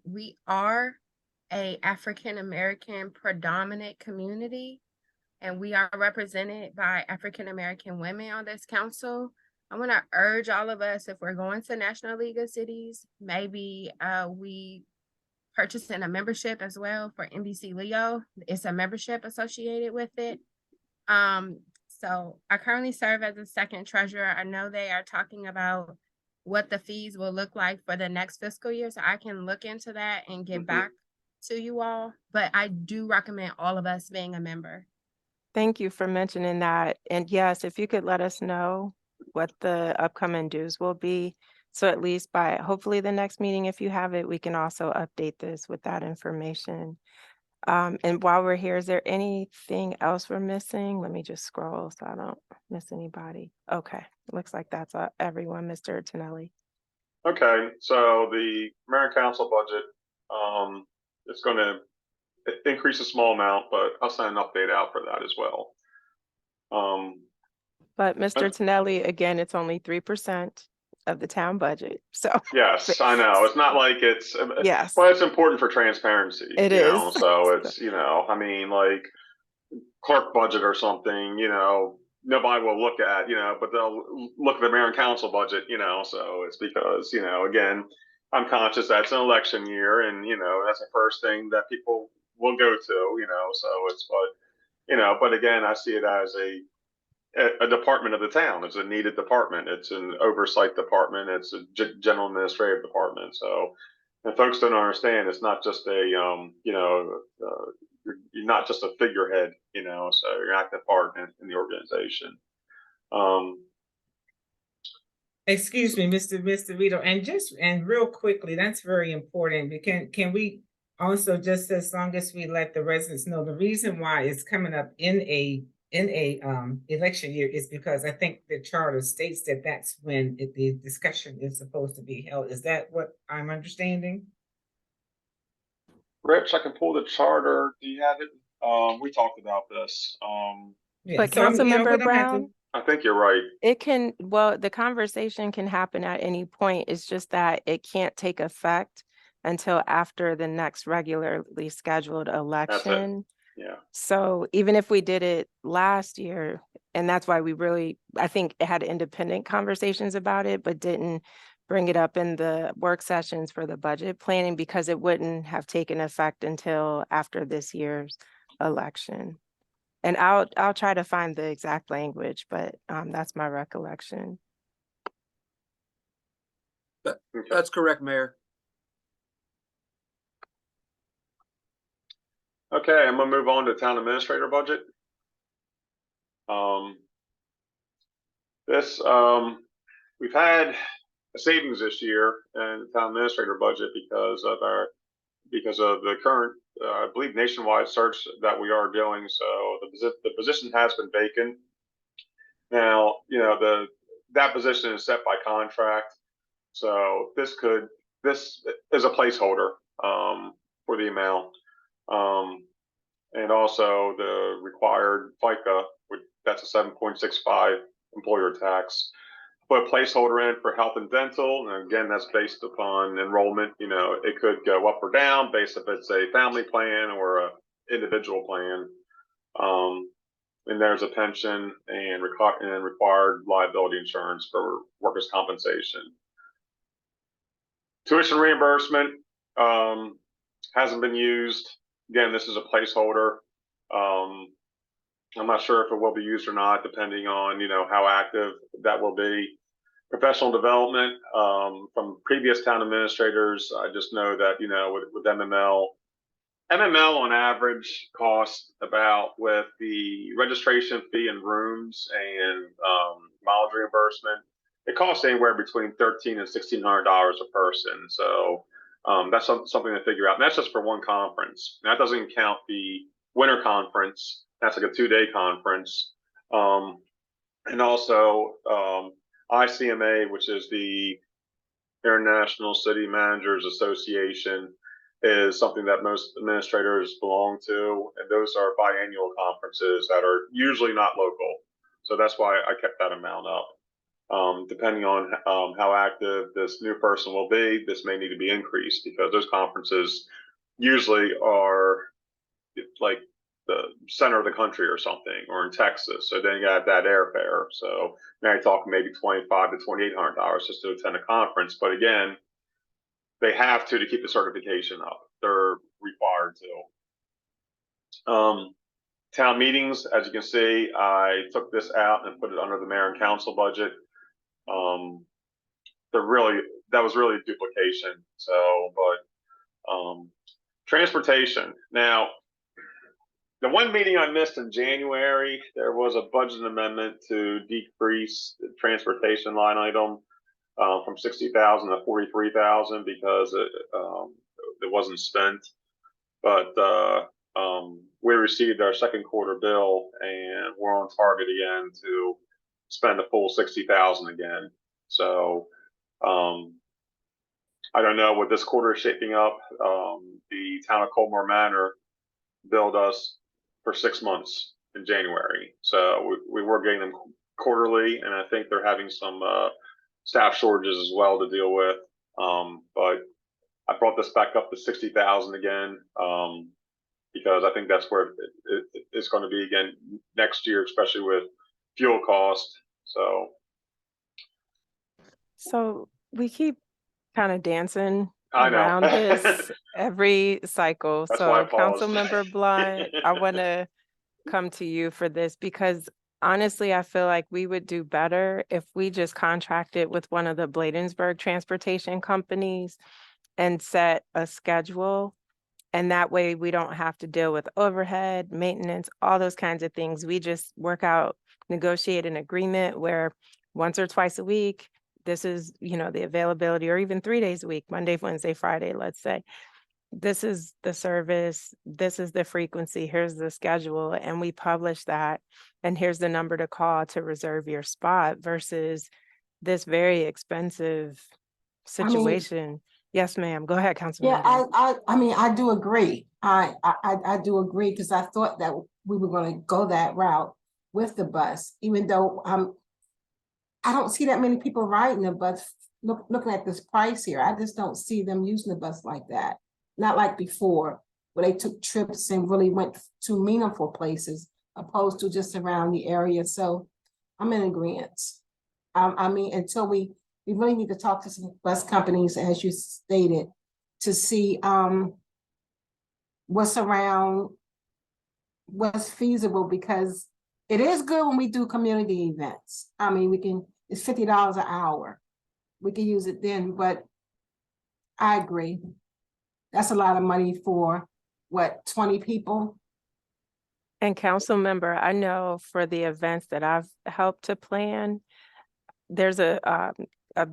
African American predominant community, and we are represented by African American women on this council. I want to urge all of us, if we're going to National League of Cities, maybe we purchasing a membership as well for NBC Leo. It's a membership associated with it. So I currently serve as a second treasurer. I know they are talking about what the fees will look like for the next fiscal year, so I can look into that and get back to you all. But I do recommend all of us being a member. Thank you for mentioning that. And yes, if you could let us know what the upcoming dues will be. So at least by hopefully the next meeting, if you have it, we can also update this with that information. And while we're here, is there anything else we're missing? Let me just scroll so I don't miss anybody. Okay, looks like that's everyone, Mr. Tonelli. Okay, so the mayor and council budget, it's going to increase a small amount, but I'll send an update out for that as well. But Mr. Tonelli, again, it's only 3% of the town budget. So yes, I know. It's not like it's, yes, but it's important for transparency. it you is. know, so it's, you know, I mean, like clerk budget or something, you know, nobody will look at, you know, but they'll look at the mayor and council budget, you know, so it's because, you know, again, I'm conscious that's an election year, and, you know, that's the first thing that people will go to, you know, so it's, but, you know, but again, I see it as a department of the town. It's a needed department. It's an oversight department. It's a general administrative department. So, and folks don't understand, it's not just a, you know, you're not just a figurehead, you know, so you're an active part in the organization. Excuse me, Mr. Vito, and real quickly, that's very important. Can we also, just as long as we let the residents know, the reason why it's coming up in a election year is because I think the charter states that that's when the discussion is supposed to be held. Is that what I'm understanding? Rich, I can pull the charter. Do you have it? We talked about this. Yeah, But so we Councilmember don't have to. Brown, I think you're right. it can, well, the conversation can happen at any point. It's just that it can't take effect until after the next regularly scheduled That's it. election. Yeah. So even if we did it last year, and that's why we really, I think it had independent conversations about it, but didn't bring it up in the work sessions for the budget planning, because it wouldn't have taken effect until after this year's election. And I'll try to find the exact language, but that's my recollection. That's correct, Mayor. Okay, I'm gonna move on to town administrator budget. We've had a savings this year in the town administrator budget because of the current, I believe, nationwide search that we are doing. So the position has been vacant. Now, you know, that position is set by contract. So this is a placeholder for the amount. And also the required FICA, that's a 7.65 employer tax. Put a placeholder in for health and dental, and again, that's based upon enrollment. You know, it could go up or down based if it's a family plan or a individual plan. And there's a pension and required liability insurance for workers' compensation. Tuition reimbursement hasn't been used. Again, this is a placeholder. I'm not sure if it will be used or not, depending on, you know, how active that will be. Professional development from previous town administrators, I just know that, you know, with MML on average costs about, with the registration fee and rooms and mileage reimbursement, it costs anywhere between $1,300 and $1,600 a person. So that's something to figure out. And that's just for one conference. And that doesn't count the winter conference That's like a 2-day conference. And also ICMA, which is the International City Managers Association, is something that most administrators belong to, and those are biannual conferences that are usually not local. So that's why I kept that amount up. Depending on how active this new person will be, this may need to be increased because those conferences usually are like the center of the country or something, or in Texas. So then you got that airfare. So now you're talking maybe $2,500 to $2,800 just to attend a conference. But again, they have to keep the certification up. They're required to. Town meetings, as you can see, I took this out and put it under the mayor and council budget. That was really duplication. So, but transportation. Now, the one meeting I missed in January, there was a budget amendment to decrease the transportation line item from 60,000 to 43,000 because it wasn't spent. But we received our second quarter bill, and we're on target again to spend the full 60,000 again. So I don't know what this quarter is shaping up. The town of Colmore Manor billed us for 6 months in January, so we were getting them quarterly, and I think they're having some staff shortages as well to deal with. But I brought this back up to 60,000 again because I think that's where it's going to be again next year, especially with fuel cost. So we keep kind of dancing I know. around this every cycle. That's why I So paused. Councilmember Blunt, I want to come to you for this because honestly, I feel like we would do better if we just contracted with one of the Bladensburg transportation companies and set a schedule. And that way we don't have to deal with overhead, maintenance, all those kinds of things. We just work out, negotiate an agreement where once or twice a week, this is, the availability, or even 3 days a week, Monday, Wednesday, Friday, let's say. This is the service, this is the frequency, here's the schedule, and we publish that. And here's the number to call to reserve your spot versus this very expensive situation. Yes, ma'am. Go ahead, Councilmember. Yeah, I mean, I do agree. I do agree because I thought that we were going to go that route with the bus, even though I don't see that many people riding the bus. Looking at this price here, I just don't see them using the bus like that. Not like before, where they took trips and really went to meaningful places, opposed to just around the area. So I'm in agreement. I mean, until we really need to talk to some bus companies, as you stated, to see what's around, what's feasible, because it is good when we do community events. I mean, it's $50 an hour. We can use it then, but I agree. That's a lot of money for, 20 people? And council member, I know for the events that I've helped to plan, there's a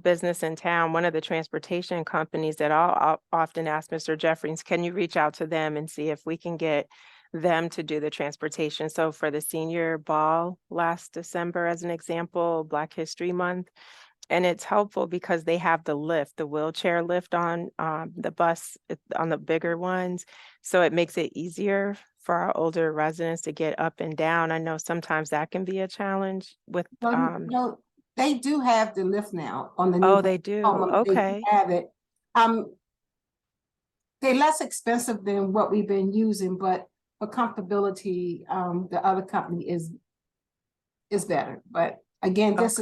business in town, one of the transportation companies that I'll often ask Mr. Jeffries, can you reach out to them and see if we can get them to do the transportation? So for the senior ball last December, as an example, Black History Month, and it's helpful because they have the lift, the wheelchair lift on the bus, on the bigger ones. So it makes it easier for our older residents to get up and down. I know sometimes that can be a challenge with. No, they do have the lift now on the new. Oh, they do. Okay. They have it. They're less expensive than what we've been using, but for comfortability, the other company is better. But again, this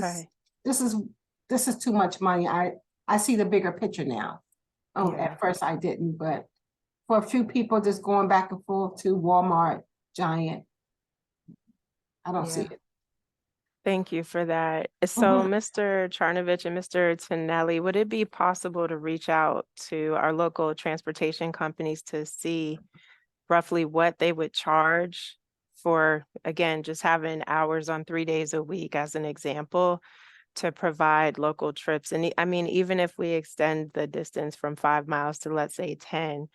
is too much money. I see the bigger picture now. At first I didn't, but for a few people just going back and forth to Walmart, Giant, I don't see it. Thank you for that. So Mr. Charnovich and Mr. Tonelli, would it be possible to reach out to our local transportation companies to see roughly what they would charge for, again, just having hours on 3 days a week as an example, to provide local trips? And I mean, even if we extend the distance from 5 miles to, let's say, 10,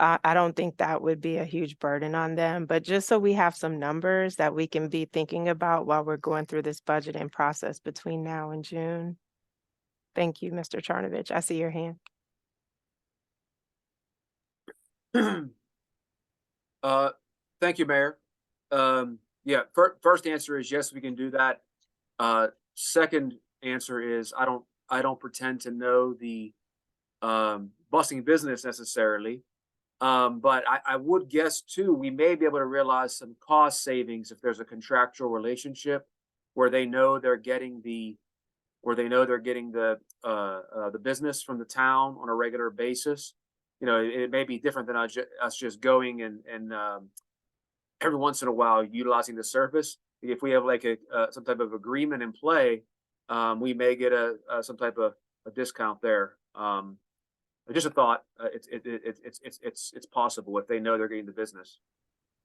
I don't think that would be a huge burden on them, but just so we have some numbers that we can be thinking about while we're going through this budgeting process between now and June. Thank you, Mr. Charnovich. I see your hand. Thank you, Mayor. Yeah, first answer is yes, we can do that. Second answer is I don't pretend to know the busing business necessarily. But I would guess too, we may be able to realize some cost savings if there's a contractual relationship where they know they're getting the business from the town on a regular basis. You know, it may be different than us just going and every once in a while utilizing the service. If we have like some type of agreement in play, we may get some type of a discount there. Just a thought. It's possible if they know they're getting the business.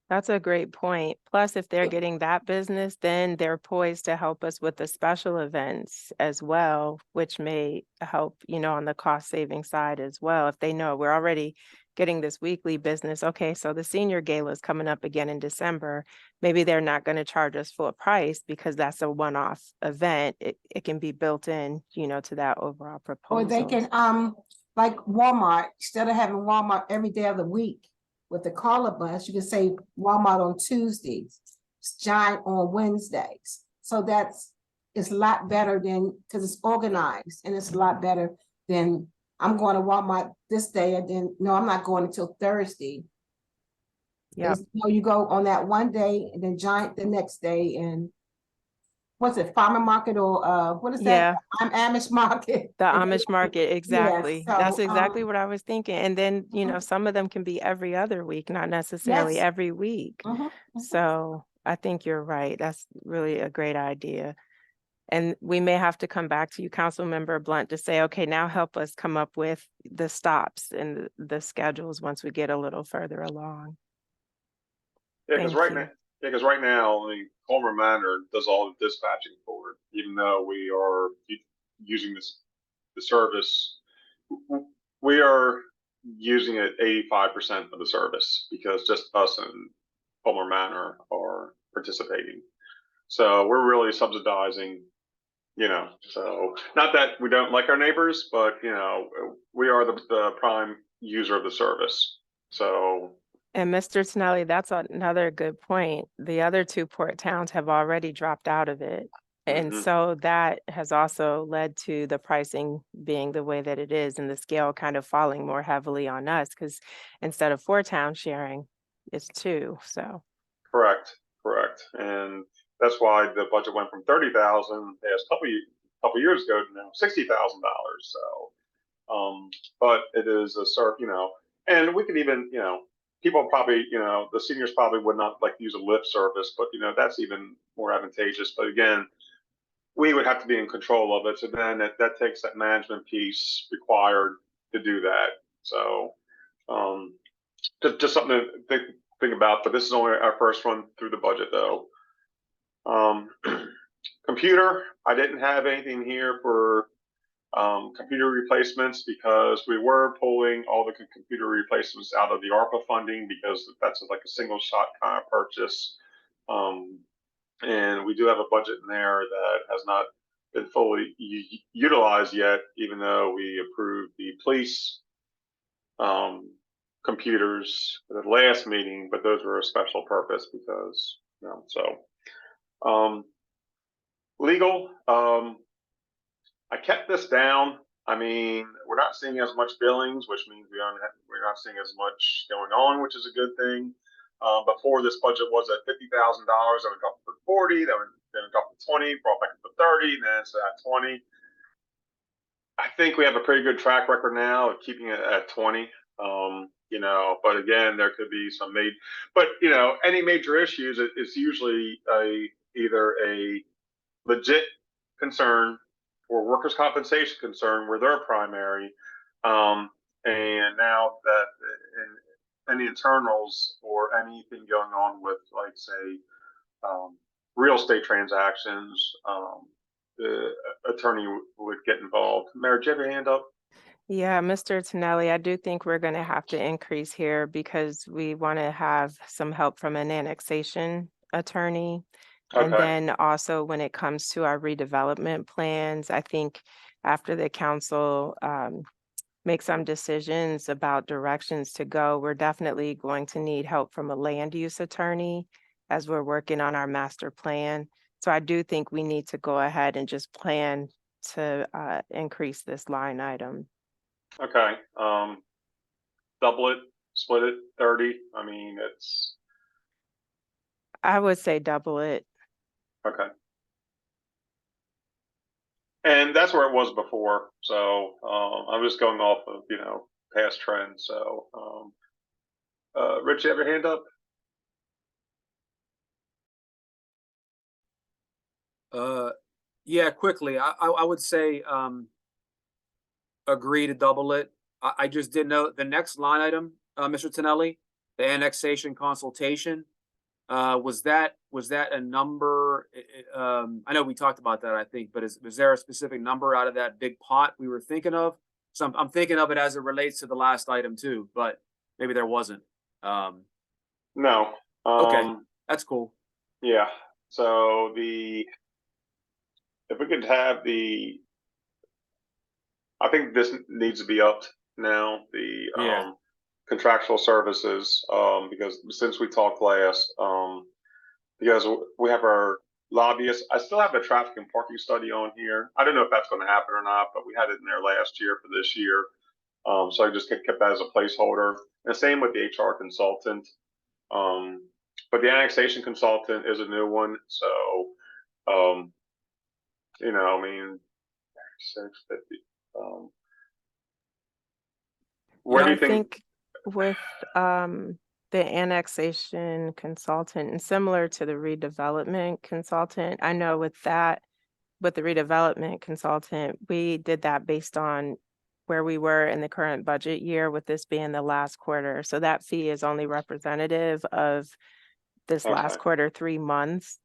That's a great point. Plus, if they're getting that business, then they're poised to help us with the special events as well, which may help, on the cost saving side as well. If they know we're already getting this weekly business, okay, so the senior gala is coming up again in December. Maybe they're not going to charge us full price because that's a one-off event. It can be built in, to that overall proposal. Or they can, like Walmart, instead of having Walmart every day of the week with the caller bus, you can say Walmart on Tuesdays, Giant on Wednesdays. So it's a lot better than, because it's organized, and it's a lot better than I'm going to Walmart this day and then, no, I'm not going until Thursday. Yeah. You go on that one day and then Giant the next day, and what's it, farmer market or what is that? Yeah. I'm Amish market. The Amish market, exactly. Yeah, That's so, exactly what I was thinking. And then, some of them can be every other week, not necessarily Yes. every week. So I think you're right. That's really a great idea. And we may have to come back to you, Councilmember Blunt, to say, okay, now help us come up with the stops and the schedules once we get a little further along. Yeah, because right now, Palmer Manor does all the dispatching for it, even though we are using the service. We are using it 85% of the service because just us and Palmer Manor are participating. So we're really subsidizing, so not that we don't like our neighbors, but, we are the prime user of the service. So. And Mr. Tonelli, that's another good point. The other two port towns have already dropped out of it. And so that has also led to the pricing being the way that it is and the scale kind of falling more heavily on us because instead of 4 towns sharing, it's 2. So Correct. And that's why the budget went from 30,000 a couple years ago to now $60,000. So, but it is a sort, and we could even, people probably, the seniors probably would not like to use a lift service, but that's even more advantageous. But again, we would have to be in control of it. So then that takes that management piece required to do that. So just something to think about. But this is only our first run through the budget, though. Computer, I didn't have anything here for computer replacements because we were pulling all the computer replacements out of the ARPA funding because that's like a single shot kind of purchase. And we do have a budget in there that has not been fully utilized yet, even though we approved the police computers for the last meeting, but those were a special purpose because, legal, I kept this down. I mean, we're not seeing as much billings, which means we're not seeing as much going on, which is a good thing. Before this budget was at $50,000, then we got to 40, then it got to 20, brought back to 30, then it's at 20. I think we have a pretty good track record now of keeping it at 20. But again, there could be some any major issues, it's usually either a legit concern or workers' compensation concern where they're primary. And now that any internals or anything going on with, like, say, real estate transactions, the attorney would get involved. Mayor, do you have your hand up? Yeah, Mr. Tonelli, I do think we're going to have to increase here because we want to have some help from an annexation attorney. And Okay, then also when it comes to our redevelopment plans, I think after the council make some decisions about directions to go, we're definitely going to need help from a land use attorney as we're working on our master plan. So I do think we need to go ahead and just plan to increase this line item. okay. Double it, split it, 30. I mean, it's I would say double it. okay. And that's where it was before. So I'm just going off of, past trends. So Rich, you have your hand up? Yeah, quickly, I would say, agree to double it. I just didn't know the next line item, Mr. Tonelli, the annexation consultation. Was that a number? I know we talked about that, I think, but was there a specific number out of that big pot we were thinking of? So I'm thinking of it as it relates to the last item too, but maybe there wasn't. No. Okay, that's cool. Yeah. So if we could have I think this needs to be upped now, the Yeah. contractual services, because since we talked last, because we have our lobbyists. I still have the traffic and parking study on here. I don't know if that's going to happen or not, but we had it in there last year for this year. So I just kept that as a placeholder. And same with the HR consultant. But the annexation consultant is a new one. So, I mean, 650. Where Yeah, do I you think? think with the annexation consultant and similar to the redevelopment consultant, I know with the redevelopment consultant, we did that based on where we were in the current budget year, with this being the last quarter. So that fee is only representative of this Okay. last quarter, 3 months.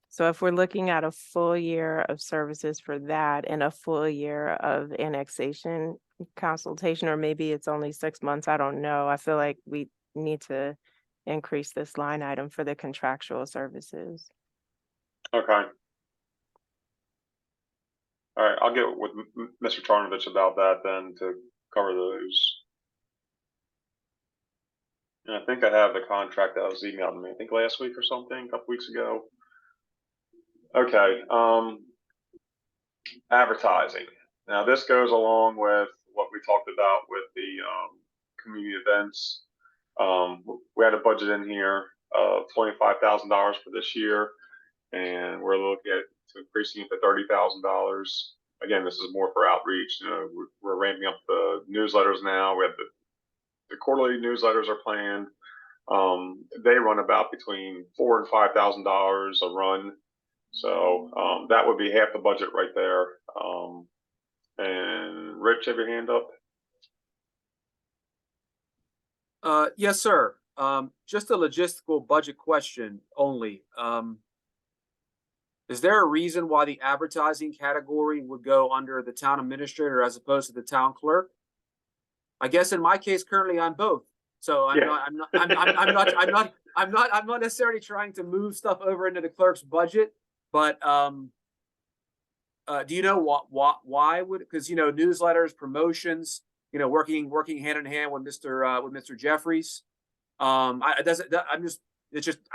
So if we're looking at a full year of services for that and a full year of annexation consultation, or maybe it's only 6 months, I don't know. I feel like we need to increase this line item for the contractual services. Okay. All right. I'll get with Mr. Charnovich about that then to cover those. And I think I have the contract that was emailed to me, I think last week or something, a couple weeks ago. Okay. Advertising. Now this goes along with what we talked about with the community events. We had a budget in here of $25,000 for this year, and we're looking at increasing it to $30,000. Again, this is more for outreach. We're ramping up the newsletters now. We have the quarterly newsletters are planned. They run about between $4,000 and $5,000 a run. So that would be half the budget right there. And Rich, have your hand up? Yes, sir. Just a logistical budget question only. Is there a reason why the advertising category would go under the town administrator as opposed to the town clerk? I guess in my case, currently I'm both. So I'm not necessarily trying to move stuff over into the clerk's budget, but do you know why would, because newsletters, promotions, working hand in hand with Mr. Jeffries. I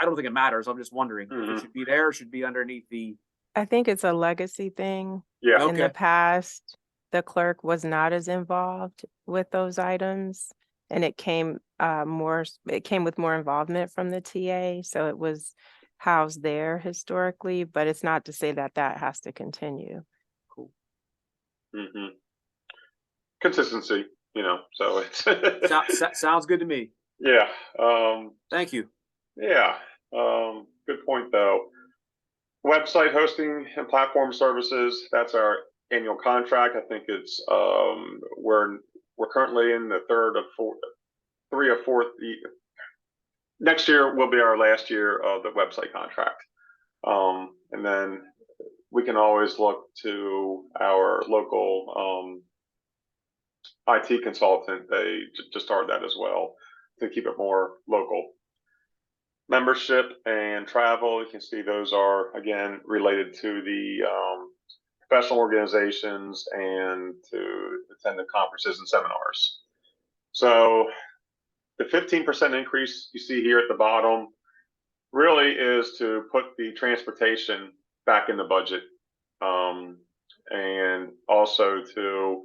don't think it matters. I'm just wondering if it should be there or should be underneath the. I think it's a legacy thing. Yeah. In the Okay. past, the clerk was not as involved with those items, and it came with more involvement from the TA, so it was housed there historically, but it's not to say that that has to continue. Cool. Consistency, so it's Sounds good to me. yeah. Thank you. Yeah. Good point though. Website hosting and platform services, that's our annual contract. I think it's we're currently in the three or fourth. Next year will be our last year of the website contract. And then we can always look to our local IT consultant, they just started that as well to keep it more local. Membership and travel, you can see those are, again, related to the professional organizations and to attend the conferences and seminars. So the 15% increase you see here at the bottom really is to put the transportation back in the budget. And also to,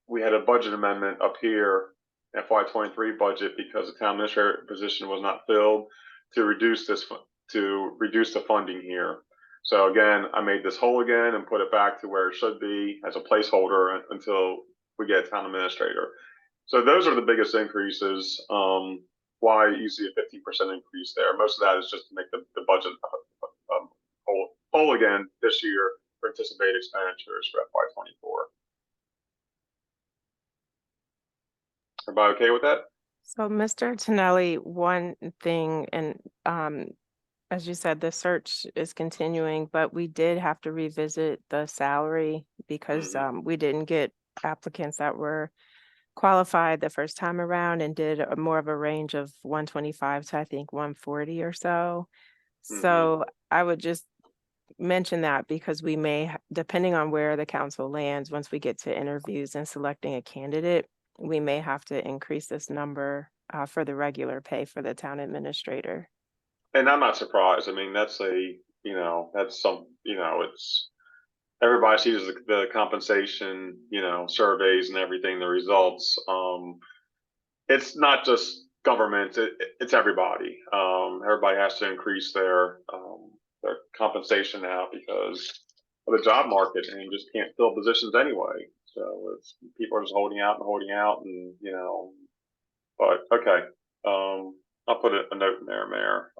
we had a budget amendment up here, FY23 budget, because the town administrator position was not filled, to reduce the funding here. So again, I made this whole again and put it back to where it should be as a placeholder until we get a town administrator. So those are the biggest increases. Why you see a 15% increase there. Most of that is just to make the budget whole again this year for anticipated expenditures for FY24. Everybody okay with that? So Mr. Tonelli, one thing, and as you said, the search is continuing, but we did have to revisit the salary because we didn't get applicants that were qualified the first time around, and did more of a range of 125 to I think 140 or so. So I would just mention that because we may, depending on where the council lands, once we get to interviews and selecting a candidate, we may have to increase this number for the regular pay for the town administrator. And I'm not surprised. I mean, that's it's, everybody sees the compensation, surveys and everything, the results. It's not just government, it's everybody. Everybody has to increase their compensation now because of the job market, and you just can't fill positions anyway. So people are just holding out, and but okay. I'll put a note in there, Mayor,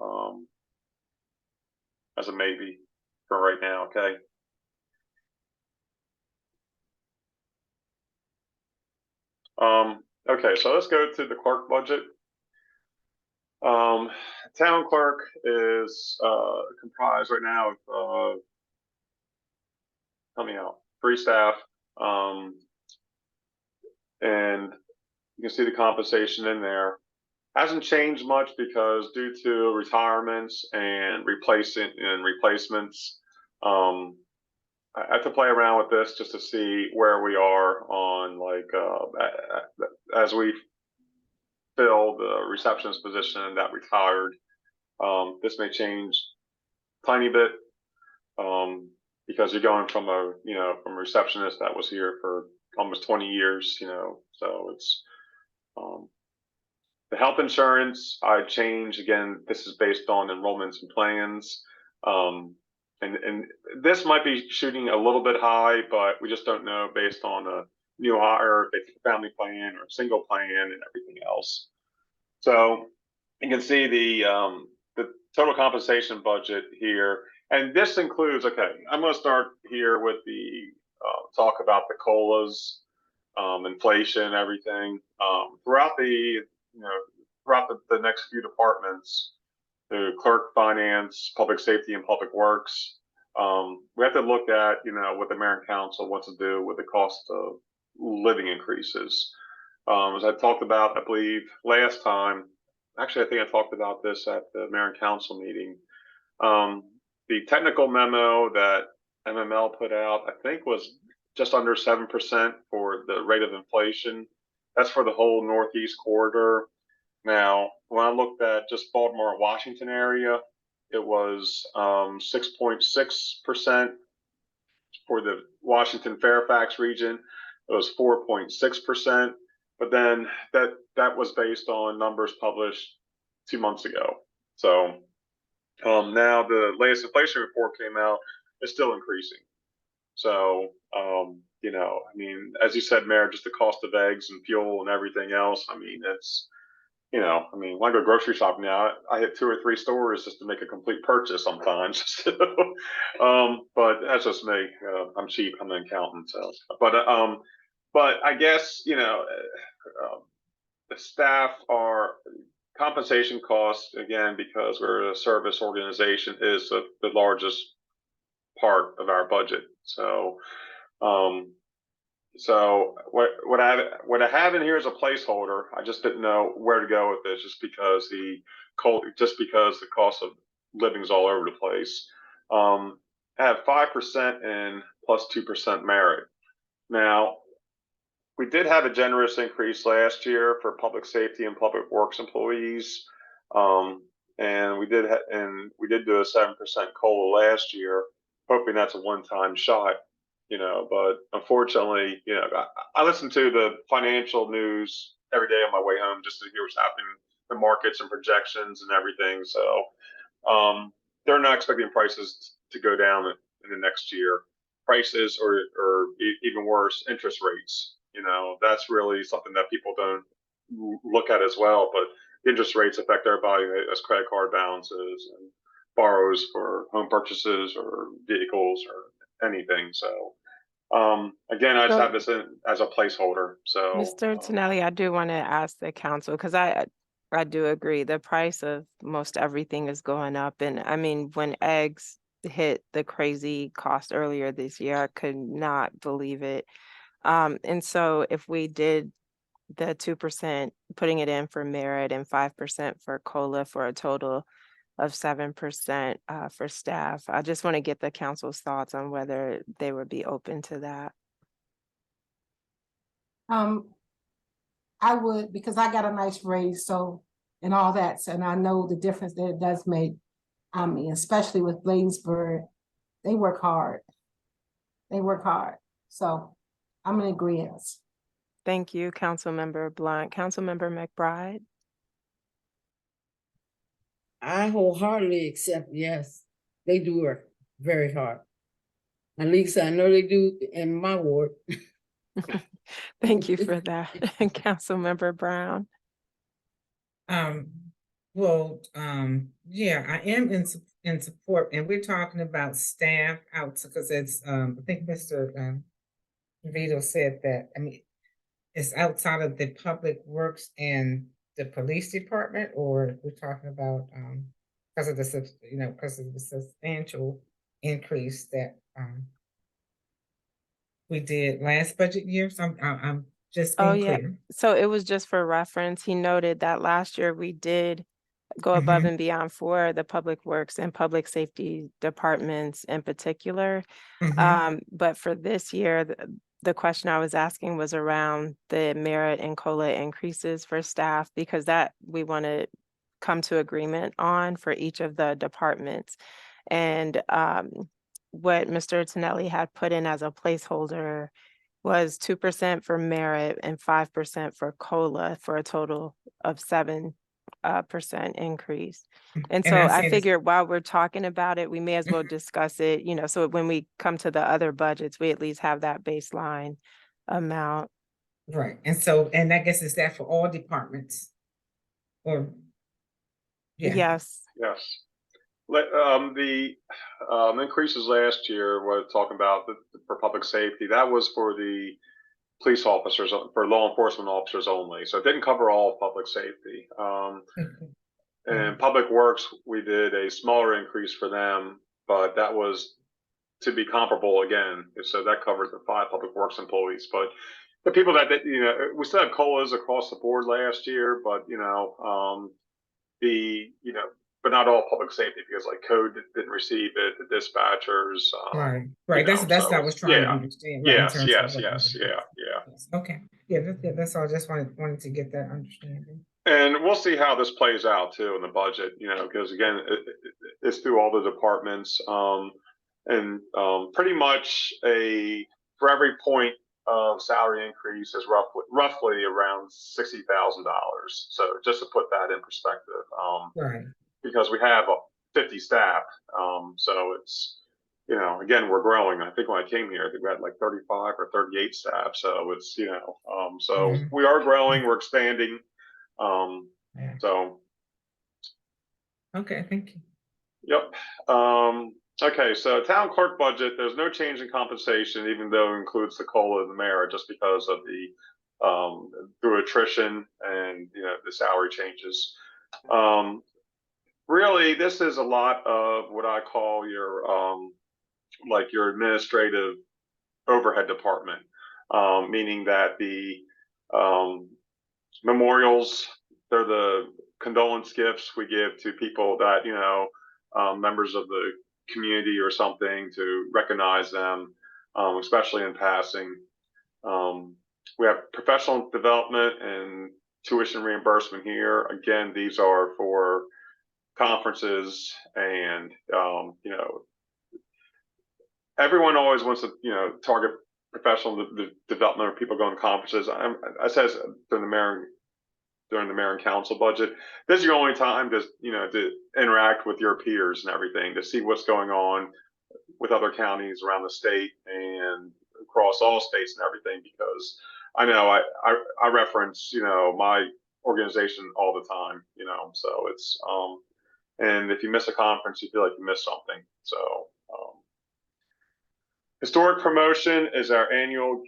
as a maybe for right now, okay? Okay, so let's go to the clerk budget. Town clerk is comprised right now of help me out, 3 staff, and you can see the compensation in there. Hasn't changed much because due to retirements and replacements, I have to play around with this just to see where we are on as we fill the receptionist position that retired. This may change a tiny bit because you're going from a receptionist that was here for almost 20 years, so it's the health insurance I changed. Again, this is based on enrollments and plans. And this might be shooting a little bit high, but we just don't know based on a new hire, family plan or single plan and everything else. So you can see the total compensation budget here. And this includes, okay, I'm going to start here with the talk about the COLAs, inflation, everything. Throughout the next few departments, the clerk, finance, public safety, and public works, we have to look at, what the mayor and council wants to do with the cost of living increases. As I talked about, I believe last time, actually, I think I talked about this at the mayor and council meeting. The technical memo that MML put out, I think, was just under 7% for the rate of inflation. That's for the whole Northeast corridor. Now, when I looked at just Baltimore, Washington area, it was 6.6%. For the Washington Fairfax region, it was 4.6%. But then that was based on numbers published 2 months ago. So now the latest inflation report came out, it's still increasing. So, I mean, as you said, Mayor, just the cost of eggs and fuel and everything else. I mean, it's, when I go grocery shopping now, I hit 2 or 3 stores just to make a complete purchase sometimes. But that's just me. I'm cheap. I'm an accountant. So, but I guess, the staff are compensation costs, again, because we're a service organization, is the largest part of our budget. So, So what I have in here is a placeholder. I just didn't know where to go with this, just because the cost of living's all over the place. I have 5% and plus 2% merit. Now, we did have a generous increase last year for public safety and public works employees, and we did do a 7% COLA last year, hoping that's a one-time shot. But unfortunately, I listen to the financial news every day on my way home just to hear what's happening in the markets and projections and everything. So they're not expecting prices to go down in the next year. Prices or even worse, interest rates. That's really something that people don't look at as well. But interest rates affect everybody as credit card balances and borrows for home purchases or vehicles or anything. So again, I just have this in as a placeholder. So Mr. Tonelli, I do want to ask the council, because I do agree the price of most everything is going up. And I mean, when eggs hit the crazy cost earlier this year, I could not believe it. And so if we did the 2%, putting it in for merit and 5% for COLA for a total of 7% for staff, I just want to get the council's thoughts on whether they would be open to that. I would, because I got a nice raise, so, and all that, and I know the difference that it does make. I mean, especially with Bladensburg, they work hard. They work hard, so I'm in agreement. Thank you, Councilmember Blunt. Councilmember McBride? I wholeheartedly accept, yes, they do work very hard. At least I know they do in my ward. Thank you for that. Councilmember Brown? Yeah, I am in support, and we're talking about staff out, because it's, I think Mr. Vito said that, I mean, it's outside of the public works and the police department, or we're talking about, because of the substantial increase that, we did last budget year. So I'm just Oh, being yeah. clear. So it was just for reference. He noted that last year we did go above and beyond for the public works and public safety departments in particular. But for this year, the question I was asking was around the merit and COLA increases for staff, because that we want to come to agreement on for each of the departments. And what Mr. Tonelli had put in as a placeholder was 2% for merit and 5% for COLA for a total of 7% increase. And so I figured while we're talking about it, we may as well discuss it, so when we come to the other budgets, we at least have that baseline amount. Right. And so, and I guess is that for all departments? Or Yes. yes. The increases last year, we're talking about for public safety, that was for the police officers, for law enforcement officers only. So it didn't cover all public safety. And public works, we did a smaller increase for them, but that was to be comparable again. So that covered the 5 public works employees. But the people that did, we still had COLAs across the board last year, but but not all public safety, because like code didn't receive it, the dispatchers. Right. That's what I was trying to understand. Right, Yes. Okay. Yeah, that's all. I just wanted to get that understanding. And we'll see how this plays out too in the budget, because again, it's through all the departments, and pretty much for every point of salary increase is roughly around $60,000. So just to put that in perspective, Right. because we have 50 staff, so it's again, we're growing. I think when I came here, I think we had like 35 or 38 staff. So it's so we are growing, we're expanding. So okay, thank you. Yep. Okay, so town clerk budget, there's no change in compensation, even though it includes the COLA and the merit, just because of the through attrition and the salary changes. Really, this is a lot of what I call your like your administrative overhead department. meaning that the memorials, they're the condolence gifts we give to people that, members of the community or something, to recognize them, especially in passing. We have professional development and tuition reimbursement here. Again, these are for conferences and, everyone always wants to, target professional development or people going to conferences. I said during the mayor and council budget, this is your only time to, to interact with your peers and everything, to see what's going on with other counties around the state and across all states and everything, because I know I reference, my organization all the time, so it's, and if you miss a conference, you feel like you missed something. So, historic promotion is our annual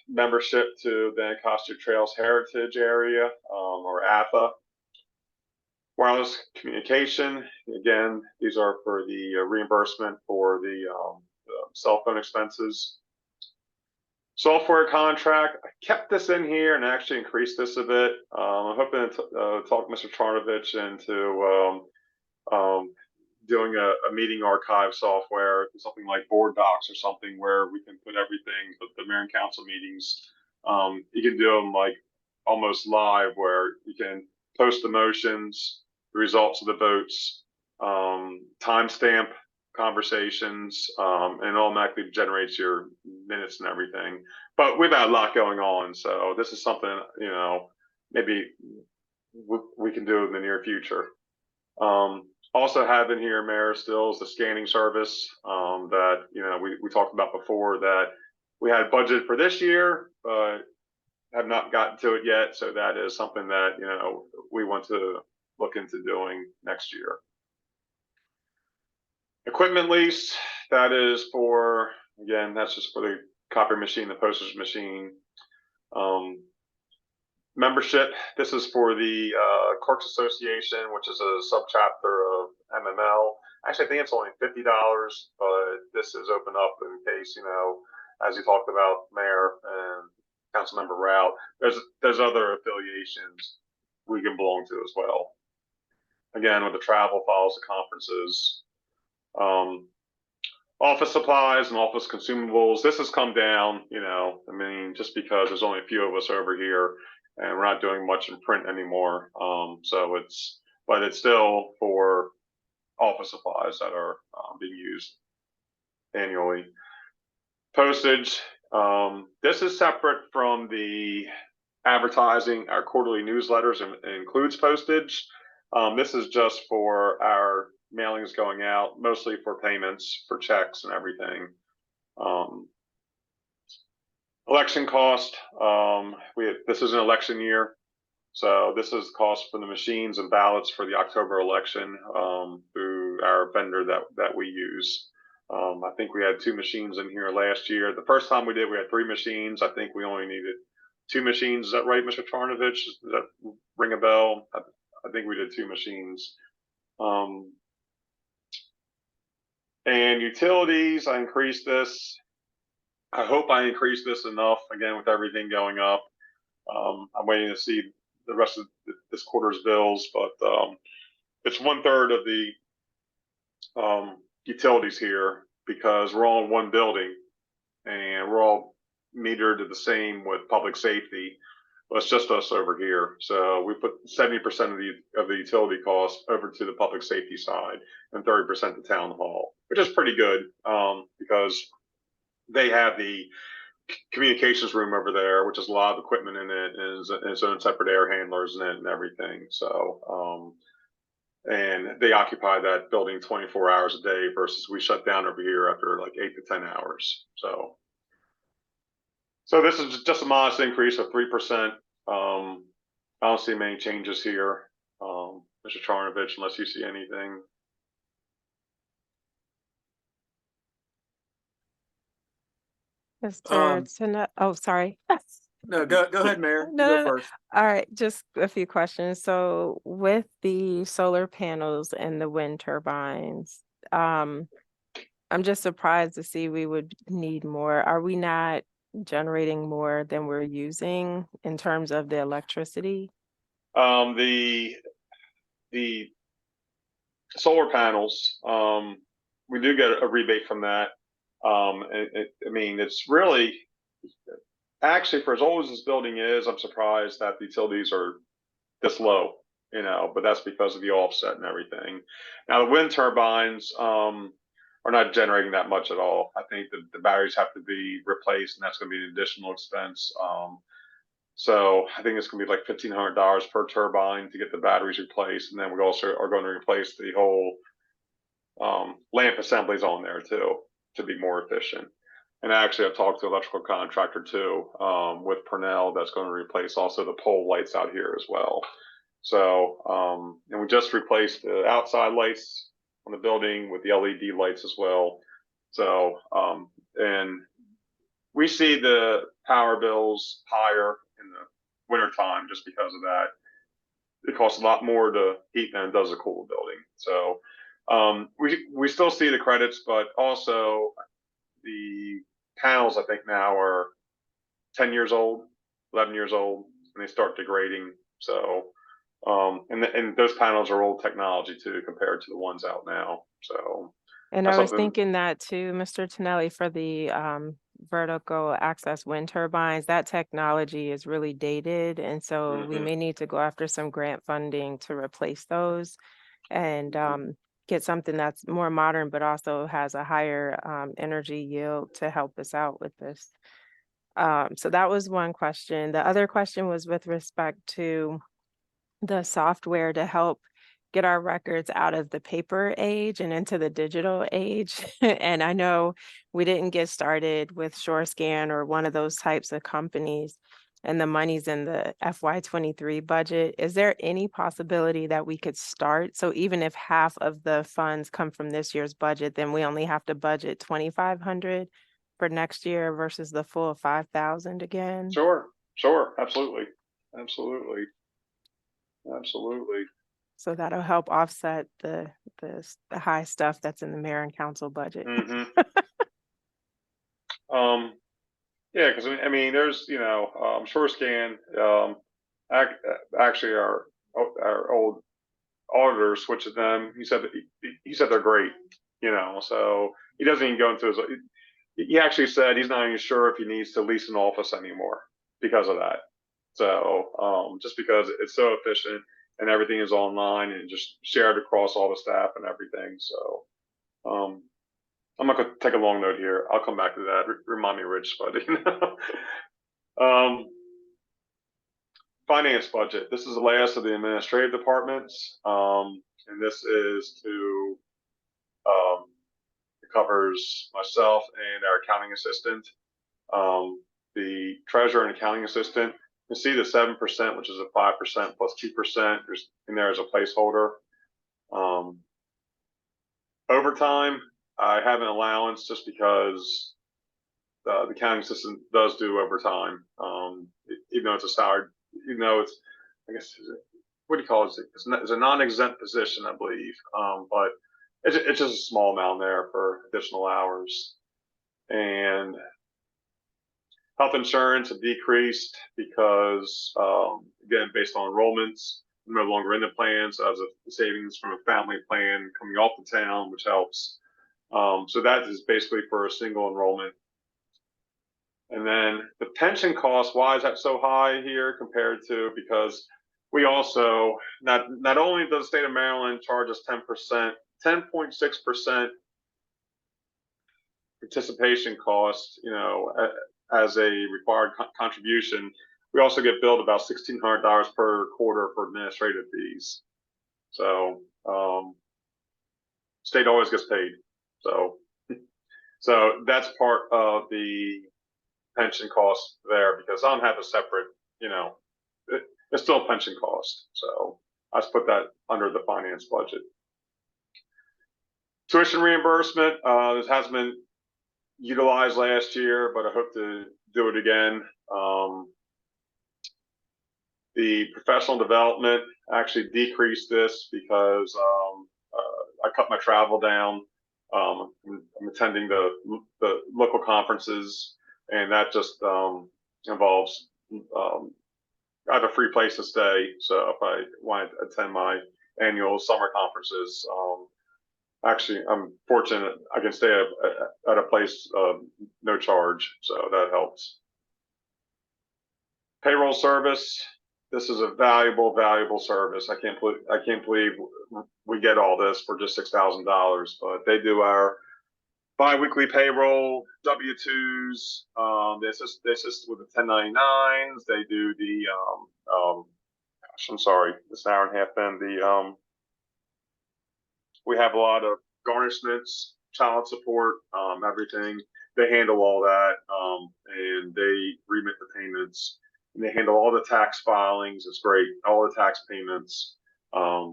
membership to the Anacostia Trails Heritage Area, or AFA. Wireless communication, again, these are for the reimbursement for the cell phone expenses. Software contract, I kept this in here and actually increased this a bit. I'm hoping to talk Mr. Charnovich into doing a meeting archive software, something like Board Docs or something, where we can put everything, but the mayor and council meetings, you can do them like almost live, where you can post the motions, the results of the votes, timestamp conversations, and it automatically generates your minutes and everything. But we've had a lot going on, so this is something, maybe we can do in the near future. Also have in here, Mayor, still is the scanning service that, we talked about before, that we had budgeted for this year, but have not gotten to it yet. So that is something that, we want to look into doing next year. Equipment lease, that is for, again, that's just for the copy machine, the postage machine. Membership, this is for the Clerks Association, which is a subchapter of MML. Actually, I think it's only $50, but this is open up in case, as you talked about, Mayor and Councilmember Rout, there's other affiliations we can belong to as well. Again, with the travel files, the conferences, office supplies and office consumables. This has come down, just because there's only a few of us over here, and we're not doing much in print anymore. But it's still for office supplies that are being used annually. Postage, this is separate from the advertising. Our quarterly newsletters includes postage. This is just for our mailings going out, mostly for payments, for checks and everything. Election cost, this is an election year, so this is cost for the machines and ballots for the October election through our vendor that we use. I think we had 2 machines in here last year. The first time we did, we had 3 machines. I think we only needed 2 machines. Is that right, Mr. Charnovich? Does that ring a bell? I think we did 2 machines. And utilities, I increased this. I hope I increased this enough, again, with everything going up. I'm waiting to see the rest of this quarter's bills, but it's 1/3 of the utilities here, because we're all in one building and we're all metered to the same with public safety. Well, it's just us over here. So we put 70% of the utility cost over to the public safety side and 30% to town hall, which is pretty good, because they have the communications room over there, which has a lot of equipment in it, and its own separate air handlers in it and everything. So, and they occupy that building 24 hours a day, versus we shut down over here after like 8 to 10 hours. So this is just a modest increase of 3%. I don't see many changes here, Mr. Charnovich, unless you see anything. Oh, sorry. No, go ahead, Mayor. No, You no, go no. first. All right, just a few questions. So with the solar panels and the wind turbines, I'm just surprised to see we would need more. Are we not generating more than we're using in terms of the electricity? The solar panels, we do get a rebate from that. I mean, it's really, actually, for as old as this building is, I'm surprised that the utilities are this low, but that's because of the offset and everything. Now, the wind turbines are not generating that much at all. I think the batteries have to be replaced, and that's going to be an additional expense. So I think it's going to be like $1,500 per turbine to get the batteries replaced, and then we also are going to replace the whole lamp assemblies on there too to be more efficient. And actually, I've talked to an electrical contractor too with Purnell that's going to replace also the pole lights out here as well. So, and we just replaced the outside lights on the building with the LED lights as well. So, and we see the power bills higher in the wintertime just because of that. It costs a lot more to heat than it does to cool a building. So, we still see the credits, but also the panels I think now are 10 years old, 11 years old, and they start degrading. So, and those panels are old technology too compared to the ones out now. So, And that's I was something. thinking that too, Mr. Tonelli, for the vertical access wind turbines, that technology is really dated. And so we may need to go after some grant funding to replace those and get something that's more modern, but also has a higher energy yield to help us out with this. So that was one question. The other question was with respect to the software to help get our records out of the paper age and into the digital age. And I know we didn't get started with SureScan or one of those types of companies, and the money's in the FY23 budget. Is there any possibility that we could start? So even if half of the funds come from this year's budget, then we only have to budget 2,500 for next year versus the full 5,000 again? Sure, absolutely. So that'll help offset the high stuff that's in the mayor and council budget. Yeah, because I mean, there's SureScan. Actually, our old auditor switched to them. He said they're great. So he doesn't even go into his. He actually said he's not even sure if he needs to lease an office anymore because of that. So just because it's so efficient and everything is online and just shared across all the staff and everything. So I'm not going to take a long note here. I'll come back to that. Remind me, Rich, but finance budget. This is the last of the administrative departments, and this is to it covers myself and our accounting assistant. The treasurer and accounting assistant. You see the 7%, which is a 5% plus 2%. There's in there as a placeholder. Overtime, I have an allowance just because the accounting assistant does do overtime, even though it's a salary, even though it's, I guess, what do you call it? It's a non-exempt position, I believe, but it's just a small amount there for additional hours. And health insurance have decreased because, again, based on enrollments, I'm no longer in the plan, so as a savings from a family plan coming off the town, which helps. So that is basically for a single enrollment. And then the pension cost, why is that so high here compared to, because we also, not only does the state of Maryland charge us 10%, 10.6% participation cost, as a required contribution, we also get billed about $1,600 per quarter for administrative fees. So state always gets paid. So that's part of the pension cost there, because I don't have a separate, it's still a pension cost. So I just put that under the finance budget. Tuition reimbursement, this hasn't been utilized last year, but I hope to do it again. The professional development actually decreased this because I cut my travel down. I'm attending the local conferences and that just involves I have a free place to stay. So if I want to attend my annual summer conferences, actually, I'm fortunate I can stay at a place no charge, so that helps. Payroll service. This is a valuable service. I can't believe we get all this for just $6,000, but they do our bi-weekly payroll, W-2s. They assist with the 1099s. They do the gosh, I'm sorry, it's an hour and a half in. We have a lot of garnishments, child support, everything. They handle all that, and they remit the payments. And they handle all the tax filings. It's great, all the tax payments. I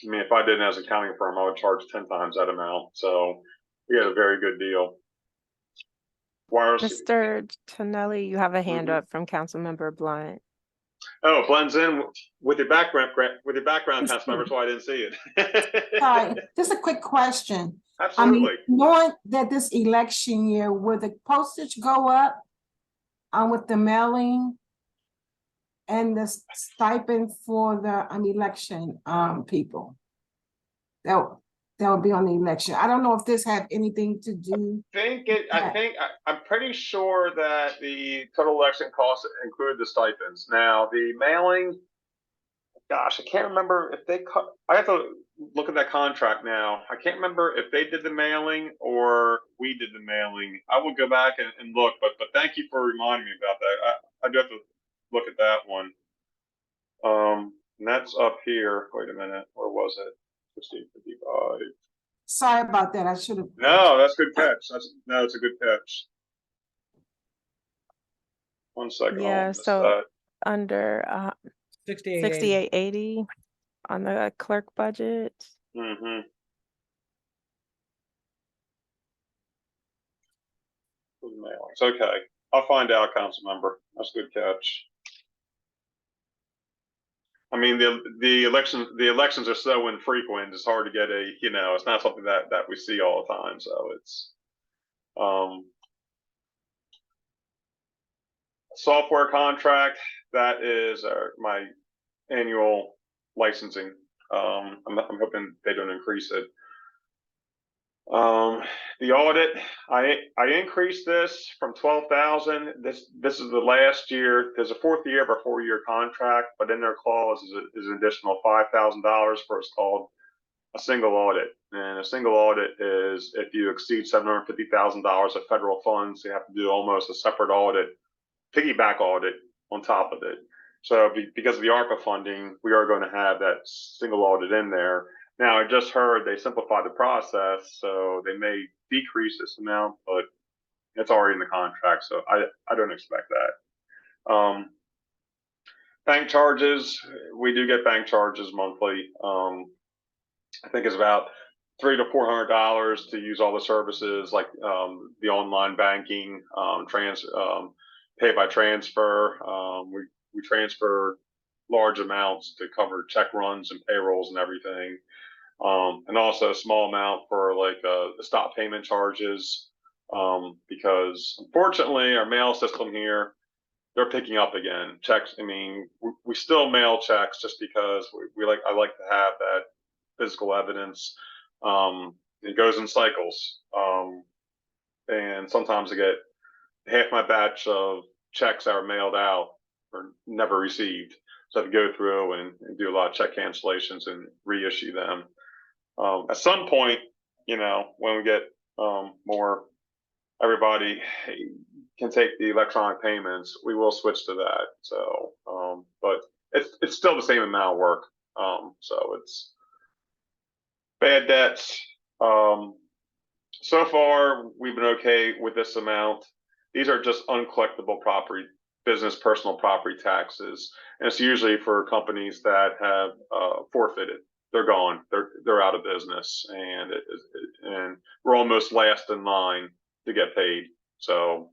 mean, if I did it as an accounting firm, I would charge 10 times that amount. So we had a very good deal. Mr. Tonelli, you have a hand Mhm. up from Councilmember Blunt. Oh, it blends in with your background, Councilmember, so I didn't see it. Sorry, just a quick question. Absolutely. Knowing that this election year, will the postage go up with the mailing and the stipend for the election people? That would be on the election. I don't know if this had anything to do. I'm pretty sure that the total election costs include the stipends. Now the mailing, gosh, I can't remember if they cut. I have to look at that contract now. I can't remember if they did the mailing or we did the mailing. I will go back and look, but thank you for reminding me about that. I do have to look at that one. And that's up here. Wait a minute, where was it? 1655. Sorry about that. I should have. No, that's a good catch. It's a good catch. 1 second. Yeah, so under 6880 on the clerk budget. Mm-hmm. It's okay. I'll find out, council member. That's a good catch. I mean, the elections are so infrequent. It's hard to get it's not something that we see all the time. So it's software contract. That is my annual licensing. I'm hoping they don't increase it. The audit, I increased this from 12,000. This is the last year. There's a fourth year of a 4-year contract, but in their clause is an additional $5,000 for what's called a single audit. And a single audit is if you exceed $750,000 of federal funds, you have to do almost a separate audit, piggyback audit on top of it. So because of the ARPA funding, we are going to have that single audit in there. Now, I just heard they simplified the process, so they may decrease this amount, but it's already in the contract, so I don't expect that. Bank charges, we do get bank charges monthly. I think it's about $300 to $400 to use all the services like the online banking, pay by transfer. We transfer large amounts to cover check runs and payrolls and everything. And also a small amount for like the stop payment charges, because unfortunately our mail system here, they're picking up again. Checks, I mean, we still mail checks just because I like to have that physical evidence. It goes in cycles. And sometimes I get half my batch of checks that are mailed out or never received. So I have to go through and do a lot of check cancellations and reissue them. At some point, when we get more, everybody can take the electronic payments, we will switch to that. So, but it's still the same amount of work. So it's bad debts. So far, we've been okay with this amount. These are just uncollectible personal property taxes. And it's usually for companies that have forfeited. They're gone. They're out of business, and we're almost last in line to get paid. So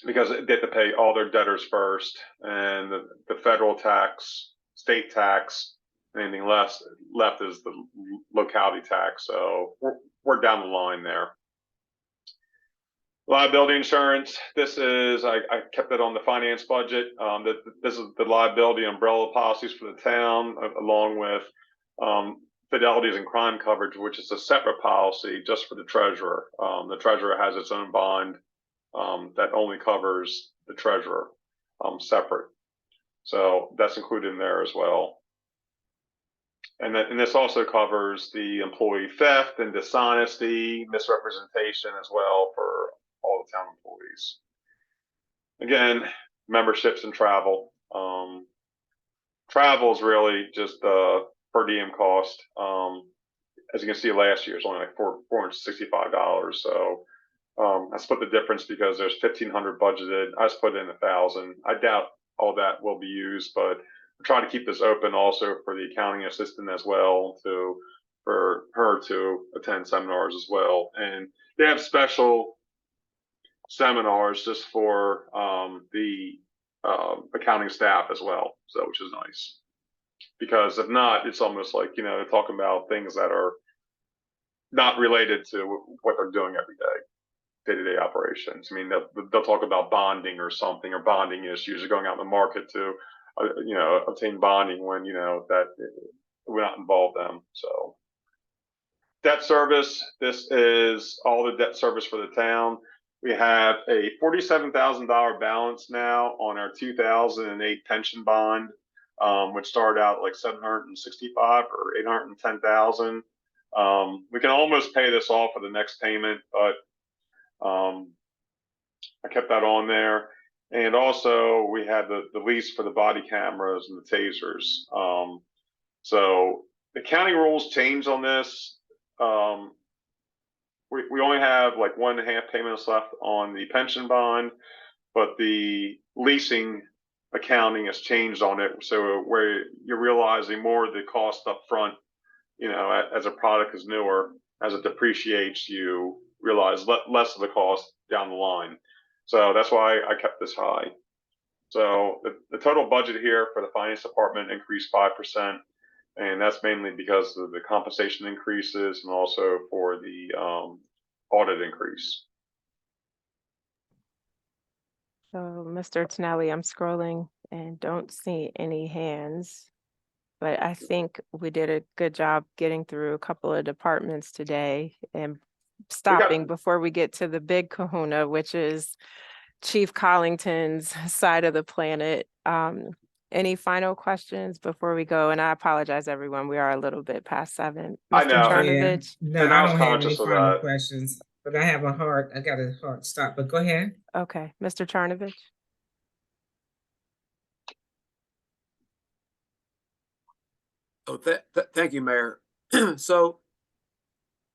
because they have to pay all their debtors first, and the federal tax, state tax, anything left is the locality tax. So we're down the line there. Liability insurance, this is, I kept it on the finance budget. This is the liability umbrella policies for the town, along with fidelities and crime coverage, which is a separate policy just for the treasurer. The treasurer has its own bond that only covers the treasurer separate. So that's included in there as well. And this also covers the employee theft and dishonesty, misrepresentation as well for all the town employees. Again, memberships and travel. Travel is really just per diem cost. As you can see, last year it's only like $465. So I split the difference because there's 1,500 budgeted. I just put in 1,000. I doubt all that will be used, but I'm trying to keep this open also for the accounting assistant as well, for her to attend seminars as well. And they have special seminars just for the accounting staff as well, so which is nice. Because if not, it's almost like, you know, they're talking about things that are not related to what they're doing every day, day-to-day operations. I mean, they'll talk about bonding or something, or bonding issues, or going out in the market to, you know, obtain bonding when, you know, that we're not involved them. So debt service, this is all the debt service for the town. We have a $47,000 balance now on our 2008 pension bond, which started out like 765 or 810,000. We can almost pay this off for the next payment, but I kept that on there. And also we had the lease for the body cameras and the tasers. So the county rules changed on this. We only have like 1.5 payments left on the pension bond, but the leasing accounting has changed on it. So where you're realizing more of the cost up front, you know, as a product is newer, as it depreciates, you realize less of the cost down the line. So that's why I kept this high. So the total budget here for the finance department increased 5%. And that's mainly because of the compensation increases and also for the audit increase. So, Mr. Tonelli, I'm scrolling and don't see any hands, but I think we did a good job getting through a couple of departments today and stopping before we get to the big kahuna, which is Chief Collington's side of the planet. Any final questions before we go? And I apologize, everyone. We are a little bit past 7. I Mr. know. Charnovich? No, And I I was don't have any conscious of final that. questions, but I have a hard stop, but go ahead. Okay, Mr. Charnovich? Oh, thank you, Mayor. So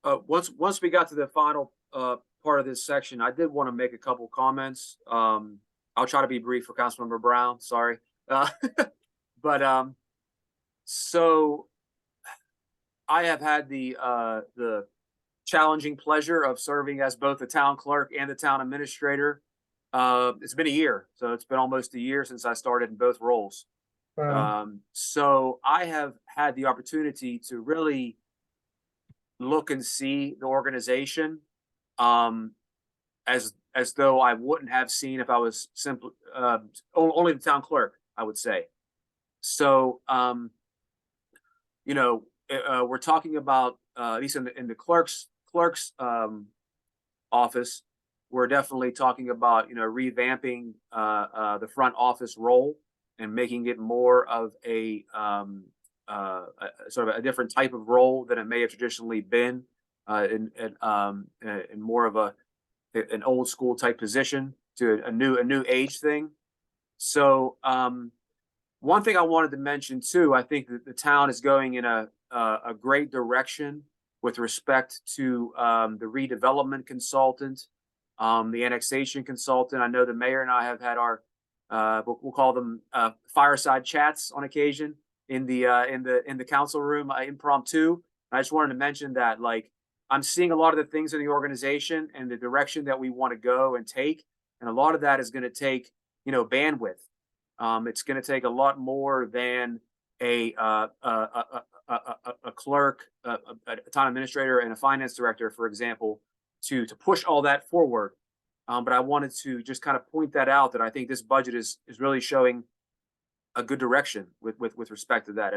once we got to the final part of this section, I did want to make a couple comments. I'll try to be brief for Councilmember Brown. Sorry, but so I have had the challenging pleasure of serving as both the town clerk and the town administrator. It's been a year, so it's been almost a year since I started in both roles. Wow. So I have had the opportunity to really look and see the organization as though I wouldn't have seen if I was simply only the town clerk, I would say. So you know, we're talking about at least in the clerk's office, we're definitely talking about, you know, revamping the front office role and making it more of a sort of a different type of role than it may have traditionally been in more of an old school type position to a new age thing. So one thing I wanted to mention too, I think that the town is going in a great direction with respect to the redevelopment consultant, the annexation consultant. I know the mayor and I have had our we'll call them fireside chats on occasion in the council room, impromptu. I just wanted to mention that, like, I'm seeing a lot of the things in the organization and the direction that we want to go and take, and a lot of that is going to take, you know, bandwidth. It's going to take a lot more than a clerk, a town administrator, and a finance director, for example, to push all that forward. But I wanted to just kind of point that out, that I think this budget is really showing a good direction with respect to that.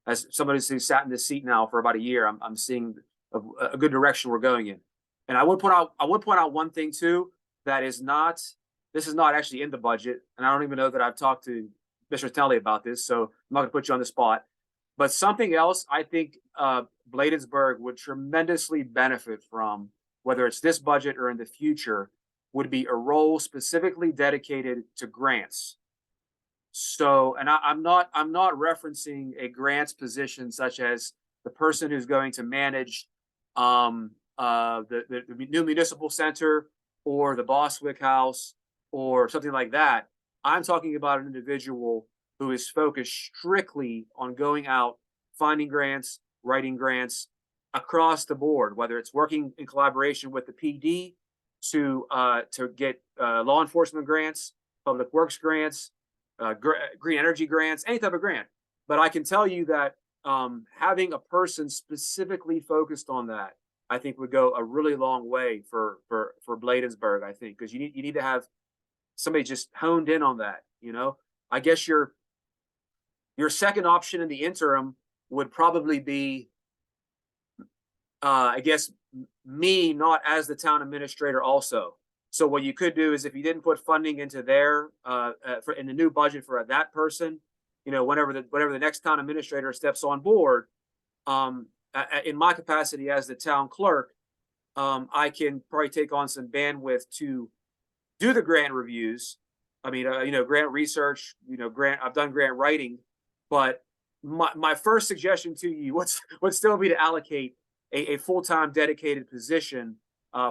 As somebody who's sat in this seat now for about a year, I'm seeing a good direction we're going in. And I would point out one thing too, that is not, this is not actually in the budget, and I don't even know that I've talked to Mr. Telly about this, so I'm not gonna put you on the spot. But something else I think Bladensburg would tremendously benefit from, whether it's this budget or in the future, would be a role specifically dedicated to grants. So, and I'm not referencing a grants position such as the person who's going to manage the new municipal center or the Boswick House or something like that. I'm talking about an individual who is focused strictly on going out, finding grants, writing grants across the board, whether it's working in collaboration with the PD to get law enforcement grants, public works grants, green energy grants, any type of grant. But I can tell you that having a person specifically focused on that, I think would go a really long way for Bladensburg, I think, because you need to have somebody just honed in on that. You know, I guess your second option in the interim would probably be, I guess, me not as the town administrator also. So what you could do is, if you didn't put funding into there in the new budget for that person, you know, whenever the next town administrator steps on board, in my capacity as the town clerk, I can probably take on some bandwidth to do the grant reviews. I mean, you know, grant research, you know, I've done grant writing, but my first suggestion to you would still be to allocate a full-time dedicated position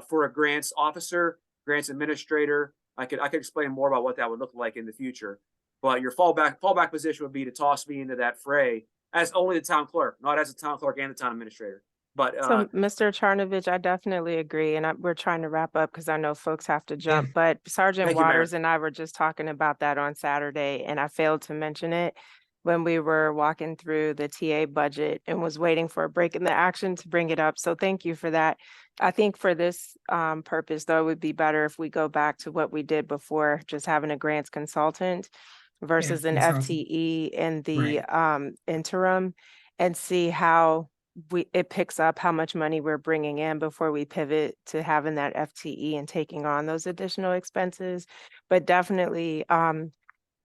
for a grants officer, grants administrator. I could explain more about what that would look like in the future, but your fallback position would be to toss me into that fray as only the town clerk, not as a town clerk and the town administrator. But So, Mr. Charnovich, I definitely agree, and we're trying to wrap up because I know folks have to jump. But Sergeant Thank you, Mayor. Waters and I were just talking about that on Saturday, and I failed to mention it when we were walking through the TA budget and was waiting for a break in the action to bring it up. So thank you for that. I think for this purpose, though, it would be better if we go back to what we did before, just having a grants consultant versus an consultant. FTE in the Right. interim, and see how it picks up how much money we're bringing in before we pivot to having that FTE and taking on those additional expenses. But definitely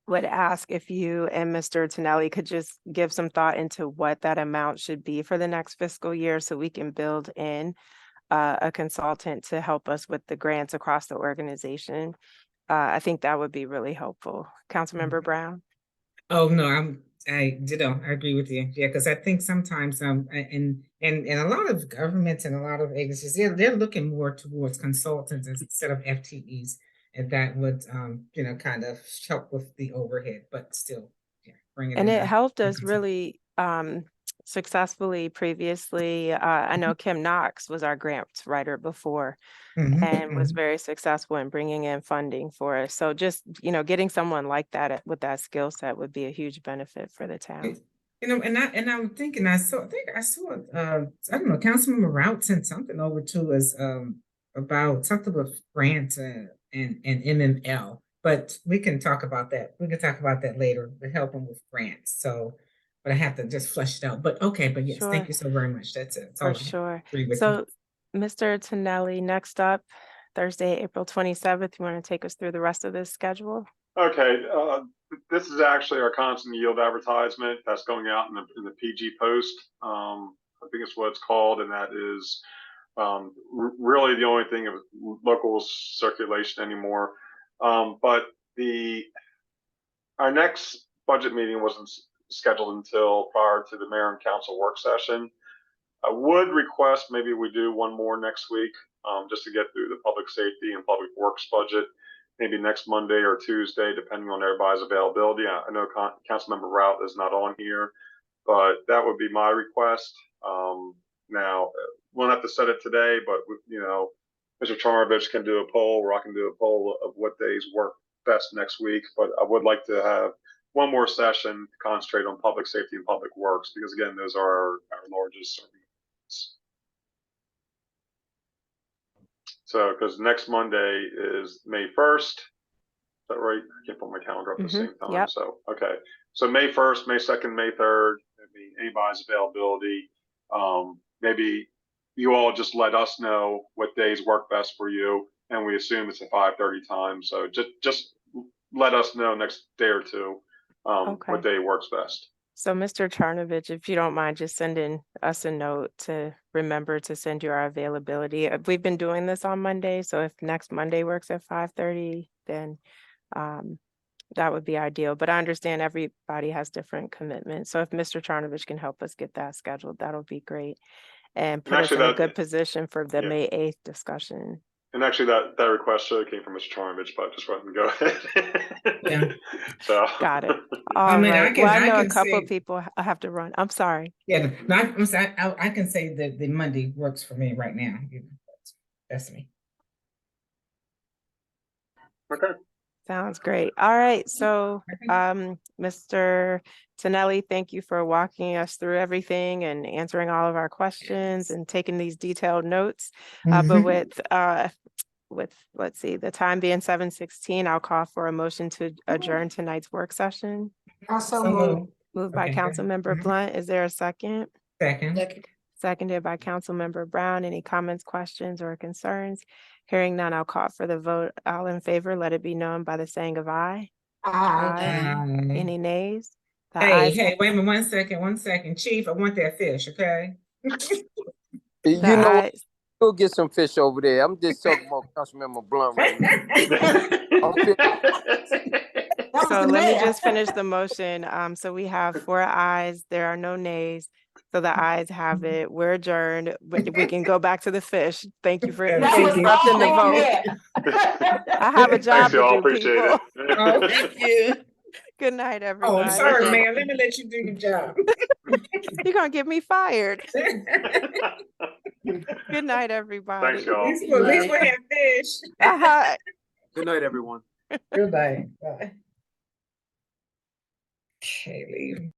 would ask if you and Mr. Tonelli could just give some thought into what that amount should be for the next fiscal year, so we can build in a consultant to help us with the grants across the organization. I think that would be really helpful. Councilmember Brown? Oh, no, I agree with you. Yeah, because I think sometimes and a lot of governments and a lot of agencies, they're looking more towards consultants instead of FTEs, and that would you know, kind of help with the overhead, but still, yeah, bring it And in it the helped us consultant. really successfully previously. I know Kim Knox was our grants writer before and was very successful in bringing in funding for us. So just, you know, getting someone like that with that skill set would be a huge benefit for the town. You know, and I'm thinking, I saw I don't know, Councilmember Rout sent something over to us about something with grants and MML, but we can talk about that. We can talk about that later, but helping with grants. So, but I have to just flesh it out. But okay, but yes, Sure. thank you so very much. That's it. That's all For I have. sure. Agree with you. So, Mr. Tonelli, next up, Thursday, April 27th, you want to take us through the rest of this schedule? Okay, this is actually our constant yield advertisement that's going out in the PG Post. I think it's what it's called, and that is really the only thing of local circulation anymore. But our next budget meeting wasn't scheduled until prior to the mayor and council work session. I would request maybe we do one more next week, just to get through the public safety and public works budget, maybe next Monday or Tuesday, depending on everybody's availability. I know Councilmember Rout is not on here, but that would be my request. Now, we'll have to set it today, but you know, Mr. Charnovich can do a poll, or I can do a poll of what days work best next week. But I would like to have one more session to concentrate on public safety and public works, because again, those are our largest serving. So, because next Monday is May 1st. Is that right? I can't put my calendar up at the same time. yep. So, okay. So May 1st, May 2nd, May 3rd, maybe anybody's availability. Maybe you all just let us know what days work best for you. And we assume it's a 5:30 time. So just let us know next day or two Okay. what day works best. So Mr. Charnovich, if you don't mind just sending us a note to remember to send you our availability. We've been doing this on Monday, so if next Monday works at 5:30, then that would be ideal. But I understand everybody has different commitments. So if Mr. Charnovich can help us get that scheduled, that'll be great. And put us actually in a that- good position for the yeah. May 8th discussion. And actually, that request should have came from Mr. Charnovich, but just let him go ahead. Yeah. So Got it. I All mean, right. Well, I know a can couple of say- people have to run. I'm sorry. Yeah, no, I'm sorry, I can say that the Monday works for me right now. That's me. okay. Sounds great. All right. So, Mr. Tonelli, thank you for walking us through everything and answering all of our questions and taking these detailed notes. But let's see, the time being 7:16, I'll call for a motion to adjourn tonight's work session. Also So moved. moved. Moved by Okay, good. Councilmember Blunt. Is there a second? Second. Seconded by Councilmember Brown. Any comments, questions, or concerns? Hearing none, I'll call for the vote. All in favor, let it be known by the saying of aye. Aye. Any nays? The Hey, ayes- hey, wait a minute, 1 second. Chief, I want that fish, okay? the You know what? ayes- Go get some fish over there. I'm just talking about Councilmember Blunt right now. Okay. That was So the let me mayor. just finish the motion. So we have 4 ayes. There are no nays. So the ayes have it. We're adjourned. We can go back to the fish. Thank you for That That was interrupting the all vote. mayor. I have a job Thanks, y'all. to do, Appreciate people. it. Oh, Thank you. Good night, oh, everybody. I'm sorry, Thank you. Mayor. Let me let you do your job. You're gonna get me fired. Good night, everybody. Thanks, y'all. At least we'll have fish. Uh-huh. Good night, everyone. Goodbye. Bye. Okay, leave.